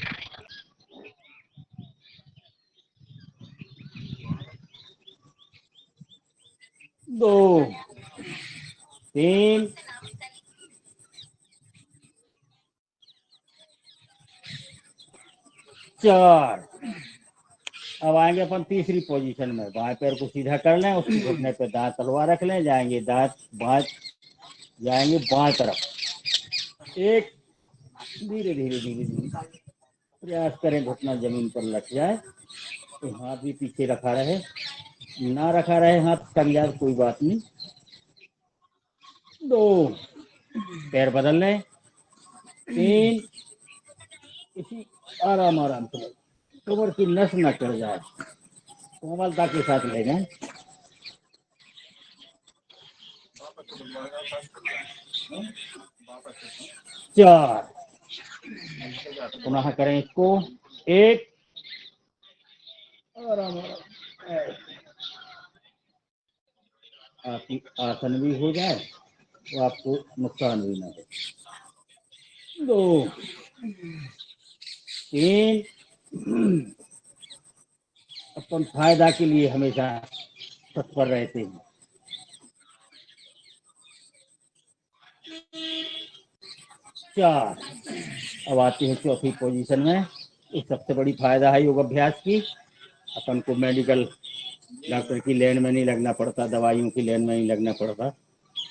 2 3 4। अब आएंगे अपन तीसरी पोजीशन में। बाएं पैर को सीधा कर लें, उसके घुटने पे दांत तलवा रख लें, जाएंगे दांत जाएंगे बाएं तरफ। 1 धीरे धीरे धीरे धीरे प्रयास करें घुटना जमीन पर लग जाए, तो हाथ भी पीछे रखा रहे, ना रखा रहे हाथ टंग जाए कोई बात नहीं। 2 पैर बदल लें। 3 इसी आराम आराम से कमर की नस न चढ़ जाए, कोमलता के साथ ले जाएं। 4 पुनः करें इसको। 1 आराम आराम, आपकी आसन भी हो जाए तो आपको नुकसान भी ना हो। 2 3 अपन फायदा के लिए हमेशा तत्पर रहते हैं। 4 अब आती है चौथी पोजीशन में। इस सबसे बड़ी फायदा है योग अभ्यास की, अपन को मेडिकल डॉक्टर की लाइन में नहीं लगना पड़ता, दवाइयों की लाइन में नहीं लगना पड़ता।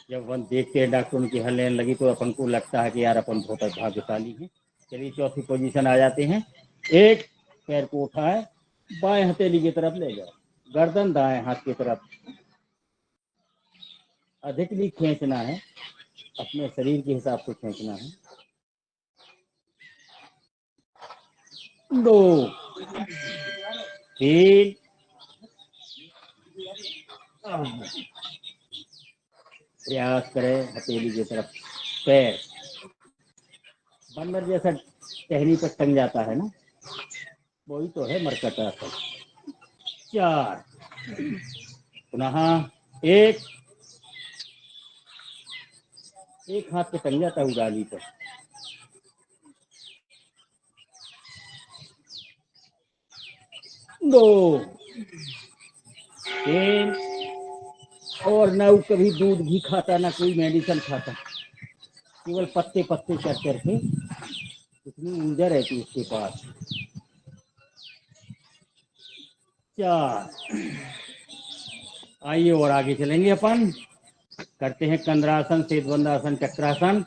जब अपन देखते हैं डॉक्टर की हर लाइन लगी तो अपन को लगता है कि यार अपन बहुत भाग्यशाली हैं। चलिए चौथी पोजीशन आ जाते हैं। 1 पैर को उठाए, बाएं हथेली की तरफ ले जाओ, गर्दन दाएं हाथ की तरफ, अधिक भी खींचना है, अपने शरीर के हिसाब से खींचना है। 2 3 प्रयास करें हथेली की तरफ, पैर बंदर जैसा टहनी पर टंग जाता है ना, वही तो है मरकट आसन। 4 पुनः 1 एक हाथ पे टंग जाता है उड़ाली पर। दो, तीन। और ना वो कभी दूध घी खाता, ना कोई मेडिसिन खाता, केवल पत्ते पत्ते कर करके इतनी ऊर्जा रहती है उसके पास। 4। आइए और आगे चलेंगे अपन। करते हैं कंद्रासन, सेतबंदासन, चक्रासन।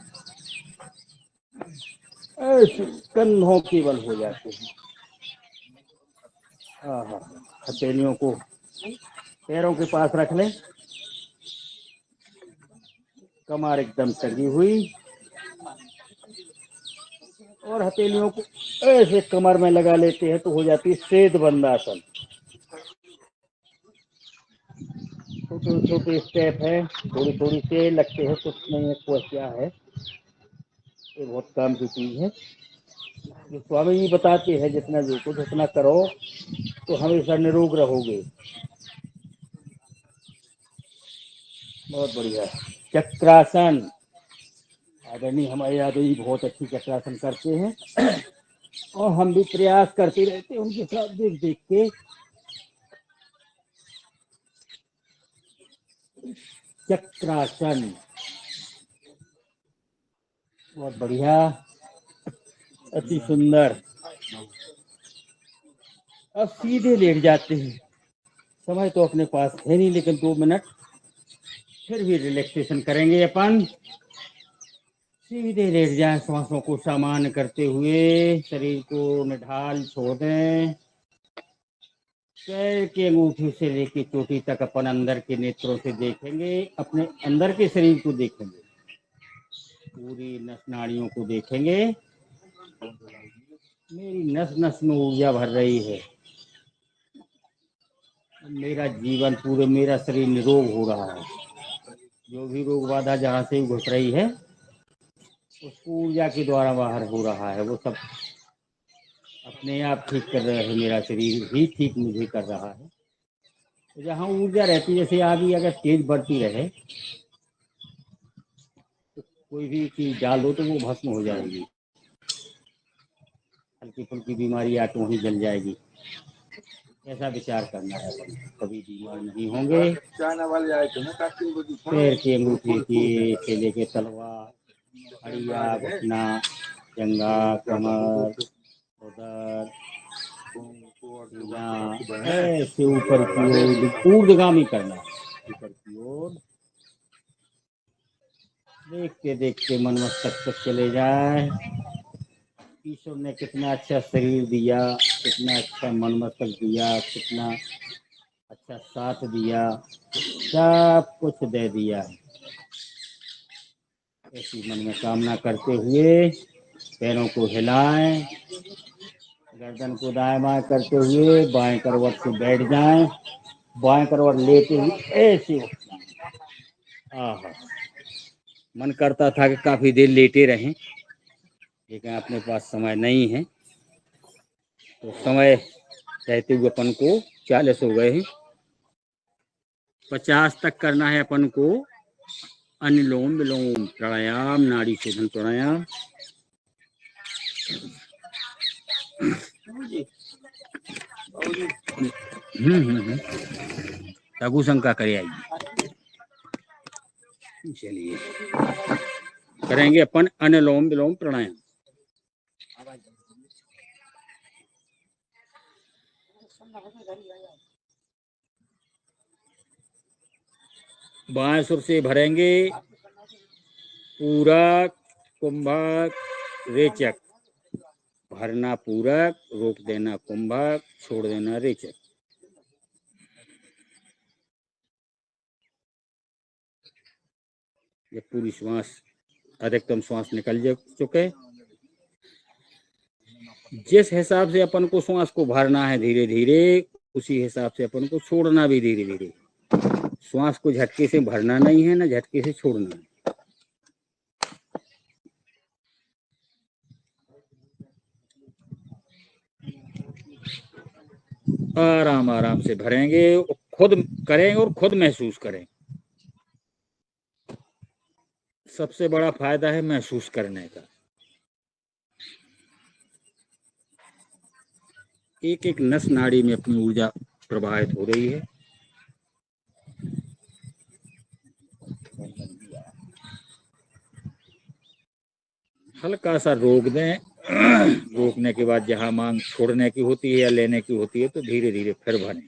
ऐसे कंधों के बल हो जाते हैं। हथेलियों को पैरों के पास रख लें, कमर एकदम टंगी हुई, और हथेलियों को ऐसे कमर में लगा लेते हैं तो हो जाती है सेतबंदासन। छोटे छोटे स्टेप है, थोड़ी थोड़ी से लगते हैं, कुछ नहीं है, कुछ क्या है, ये बहुत काम की चीज है। जो स्वामी जी बताते हैं जितना जो कुछ उतना करो तो हमेशा निरोग रहोगे। बहुत बढ़िया। चक्रासन, आदरणीय हमारे यादव जी बहुत अच्छी चक्रासन करते हैं और हम भी प्रयास करते रहते हैं उनके साथ देख देख के। चक्रासन बहुत बढ़िया, अति सुंदर। अब सीधे लेट जाते हैं, समय तो अपने पास है नहीं, लेकिन 2 मिनट फिर भी रिलैक्सेशन करेंगे अपन। सीधे लेट जाएं, श्वासों को सामान्य करते हुए शरीर को निढाल छोड़ दें। पैर के अंगूठे से लेकर चोटी तक अपन अंदर के नेत्रों से देखेंगे, अपने अंदर के शरीर को देखेंगे, पूरी नस नाड़ियों को देखेंगे। मेरी नस नस में ऊर्जा भर रही है, मेरा जीवन पूरे, मेरा शरीर निरोग हो रहा है। जो भी रोग बाधा जहाँ से घुस रही है उसको ऊर्जा के द्वारा बाहर हो रहा है, वो सब अपने आप ठीक कर रहे हैं। मेरा शरीर ही ठीक मुझे कर रहा है। तो जहाँ ऊर्जा रहती है, जैसे आगे अगर तेज बढ़ती रहे तो कोई भी चीज डाल दो तो वो भस्म हो जाएगी, हल्की फुल्की बीमारी आटों ही जल जाएगी। ऐसा विचार करना है, कभी बीमार नहीं होंगे। पैर के अंगूठे की से लेके तलवार, हड़िया, घुटना, जंगा, कमर, उदर, ऐसे ऊपर की ओर ऊर्ध्वगामी करना है, ऊपर की ओर देखते देखते मन मस्तक तक चले जाए। ईश्वर ने कितना अच्छा शरीर दिया, कितना अच्छा मन मस्तक दिया, कितना अच्छा साथ दिया, सब कुछ दे दिया। ऐसी मन में कामना करते हुए पैरों को हिलाएं, गर्दन को दाएं बाएं करते हुए बाएं करवट से बैठ जाएं, बाएं करवट लेते हुए ऐसे उठना। मन करता था कि काफी देर लेटे रहें, लेकिन अपने पास समय नहीं है, तो समय रहते हुए अपन को 40 हो गए हैं, 50 तक करना है अपन को। अनुलोम विलोम प्राणायाम, नाड़ी शोधन प्राणायाम। लघु शंका करे आइए। चलिए करेंगे अपन अनुलोम विलोम प्राणायाम। बाएं सुर से भरेंगे, पूरक, कुंभक, रेचक। भरना पूरक, रोक देना कुंभक, छोड़ देना रेचक। जब पूरी श्वास, अधिकतम श्वास निकल चुके, जिस हिसाब से अपन को श्वास को भरना है धीरे धीरे, उसी हिसाब से अपन को छोड़ना भी धीरे धीरे। श्वास को झटके से भरना नहीं है, ना झटके से छोड़ना है। आराम आराम से भरेंगे, खुद करेंगे और खुद महसूस करें। सबसे बड़ा फायदा है महसूस करने का। एक एक नस नाड़ी में अपनी ऊर्जा प्रवाहित हो रही है। हल्का सा रोक दें, रोकने के बाद जहां मांग छोड़ने की होती है या लेने की होती है तो धीरे धीरे फिर भरें।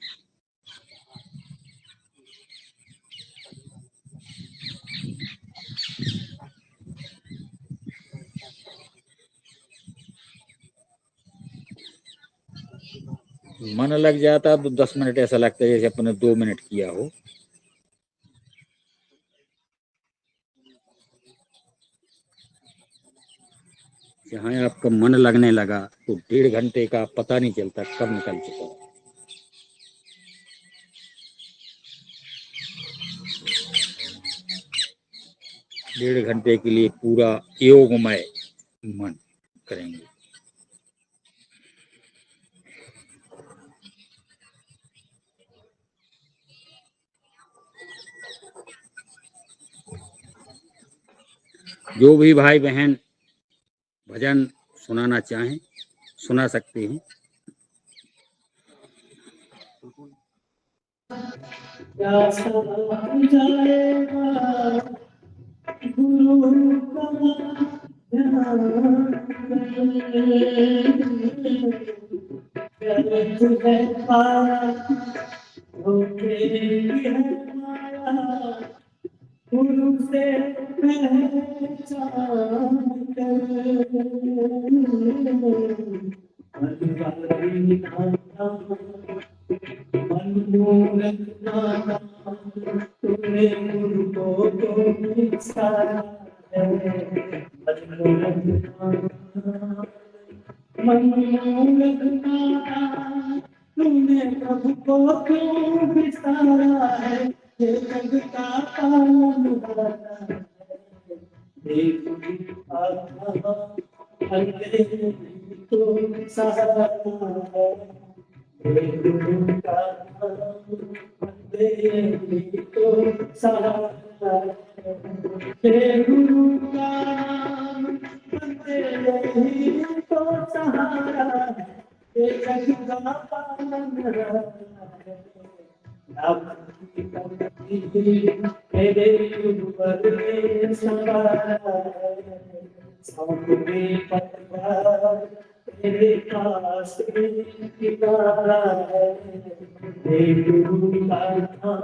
मन लग जाता तो 10 मिनट ऐसा लगता है जैसे अपने 2 मिनट किया हो। जहाँ आपका मन लगने लगा तो 1.5 घंटे का पता नहीं चलता कब निकल चुका। 1.5 घंटे के लिए पूरा योगमय मन करेंगे। जो भी भाई बहन भजन सुनाना चाहें सुना सकते हैं। गुरु से पहचान तूने गुरु को तो सारा तूने प्रभु को क्यों बिसारा है, ये जग का पालन वाला है। देख आत्मा अंधेरे तो सहारा है, देख का अंधेरे तो सहारा है, हे गुरु का अंधेरे तो सहारा है, ये जग का पालन है। मेरे ऊपर में सवार सामने पतवार तेरे पास किनारा है, गुरु का नाम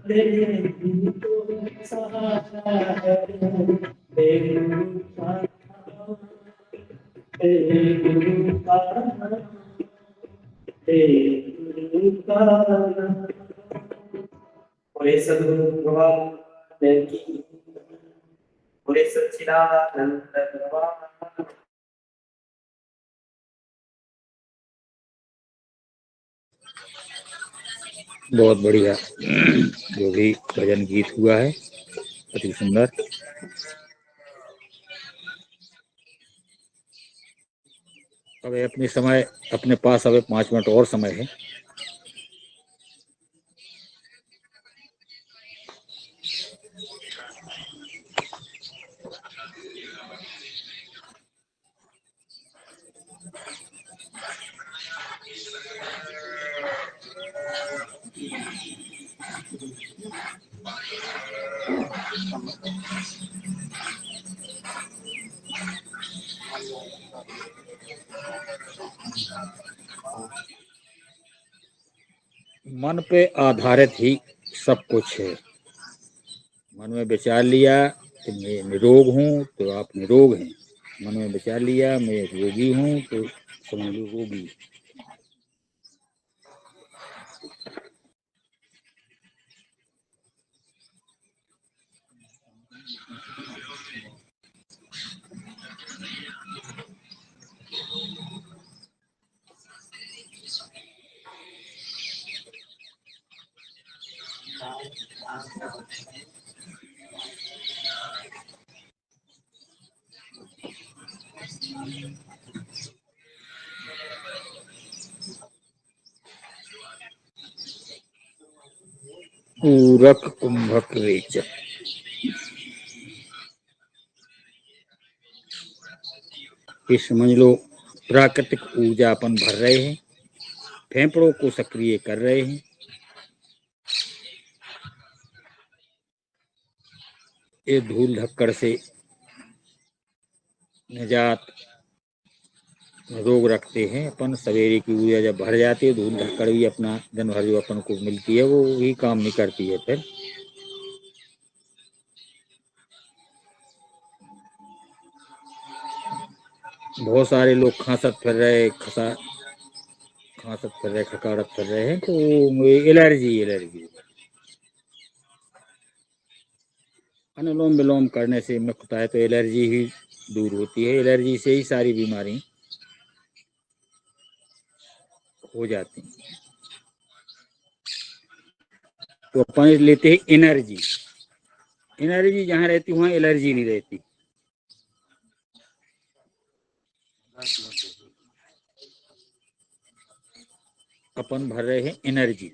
तेरे तो सहारा है, गुरु का नाम गुरु का नाम गुरु का नाम। बोले सद्गुरु भगवान की, बोले सच्चिदानंद भगवान। बहुत बढ़िया जो भी भजन गीत हुआ है, अति सुंदर। अब अपने समय अपने पास अब 5 मिनट और समय है। मन पे आधारित ही सब कुछ है। मन में विचार लिया कि मैं निरोग हूँ तो आप निरोग हैं, मन में विचार लिया मैं रोगी हूँ तो समझ लो रोगी। पूरक कुंभक रेचक। ये समझ लो प्राकृतिक ऊर्जा अपन भर रहे हैं, फेफड़ों को सक्रिय कर रहे हैं। ये धूल धक्कड़ से निजात रोग रखते हैं अपन। सवेरे की ऊर्जा जब भर जाती है, धूल धक्कड़ भी अपना दिन भर जो अपन को मिलती है वो ही काम नहीं करती है। फिर बहुत सारे लोग खांसत फिर रहे, खांसत फिर रहे, खकारत फिर रहे हैं, तो एलर्जी अनुलोम विलोम करने से मुक्त है तो एलर्जी ही दूर होती है। एलर्जी से ही सारी बीमारी हो जाती हैं। तो अपन लेते हैं एनर्जी। एनर्जी जहाँ रहती वहाँ एलर्जी नहीं रहती। अपन भर रहे हैं एनर्जी।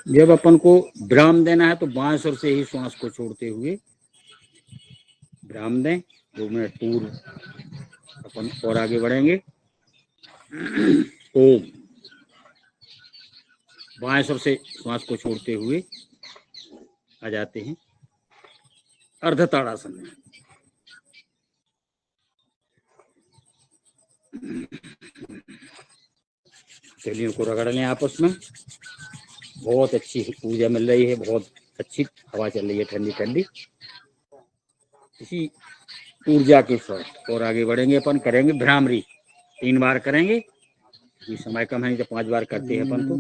जब अपन को विराम देना है तो बाएं सुर से ही श्वास को छोड़ते हुए विराम दें। 2 मिनट पूर्व अपन और आगे बढ़ेंगे। ओम। बाएं सुर से श्वास को छोड़ते हुए आ जाते हैं अर्ध ताड़ासन में। चलियों को रगड़ लें आपस में। बहुत अच्छी ऊर्जा मिल रही है, बहुत अच्छी हवा चल रही है, ठंडी ठंडी। इसी ऊर्जा के साथ और आगे बढ़ेंगे अपन। करेंगे भ्रामरी 3 बार करेंगे। ये समय कम है, जब 5 बार करते हैं अपन तो।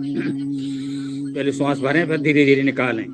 पहले श्वास भरें, फिर धीरे धीरे निकालें।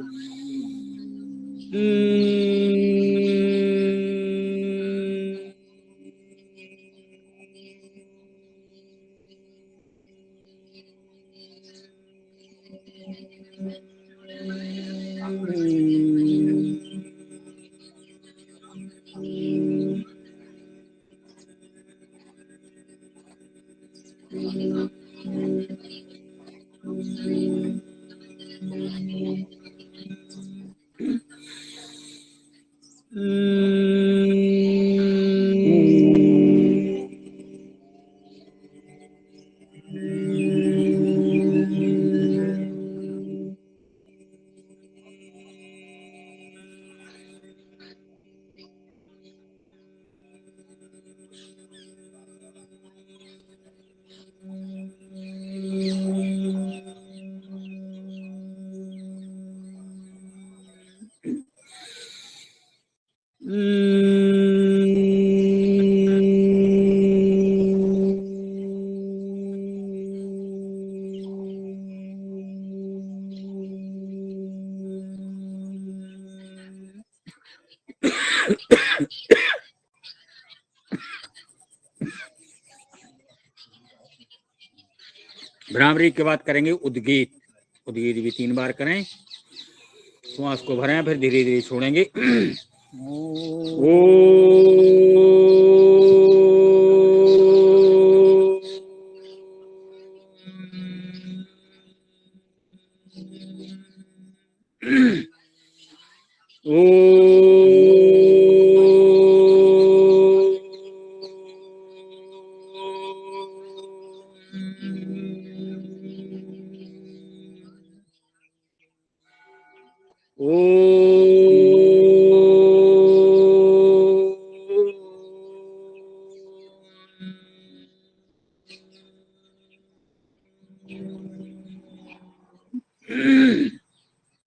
भ्रामरी के बाद करेंगे उद्गीत। उद्गीत भी 3 बार करें। श्वास को भरें, फिर धीरे धीरे छोड़ेंगे।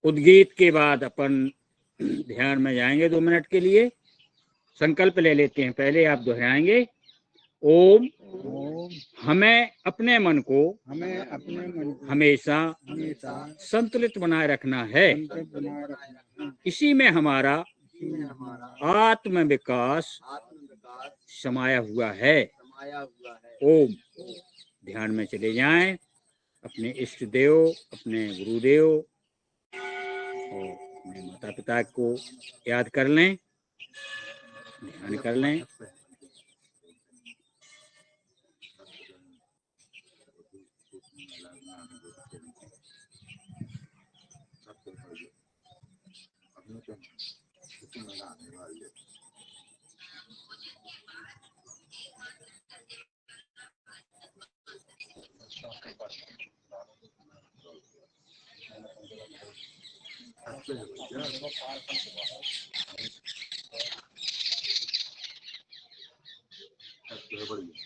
उद्गीत के बाद अपन ध्यान में जाएंगे 2 मिनट के लिए। संकल्प ले लेते हैं, पहले आप दोहराएंगे। ओम हमें अपने मन को हमेशा संतुलित बनाए रखना है। इसी में हमारा आत्म विकास समाया हुआ है। ओम। ध्यान में चले जाएं, अपने इष्ट देव, अपने गुरुदेव और अपने माता पिता को याद कर लें, ध्यान कर लें। बढ़िया।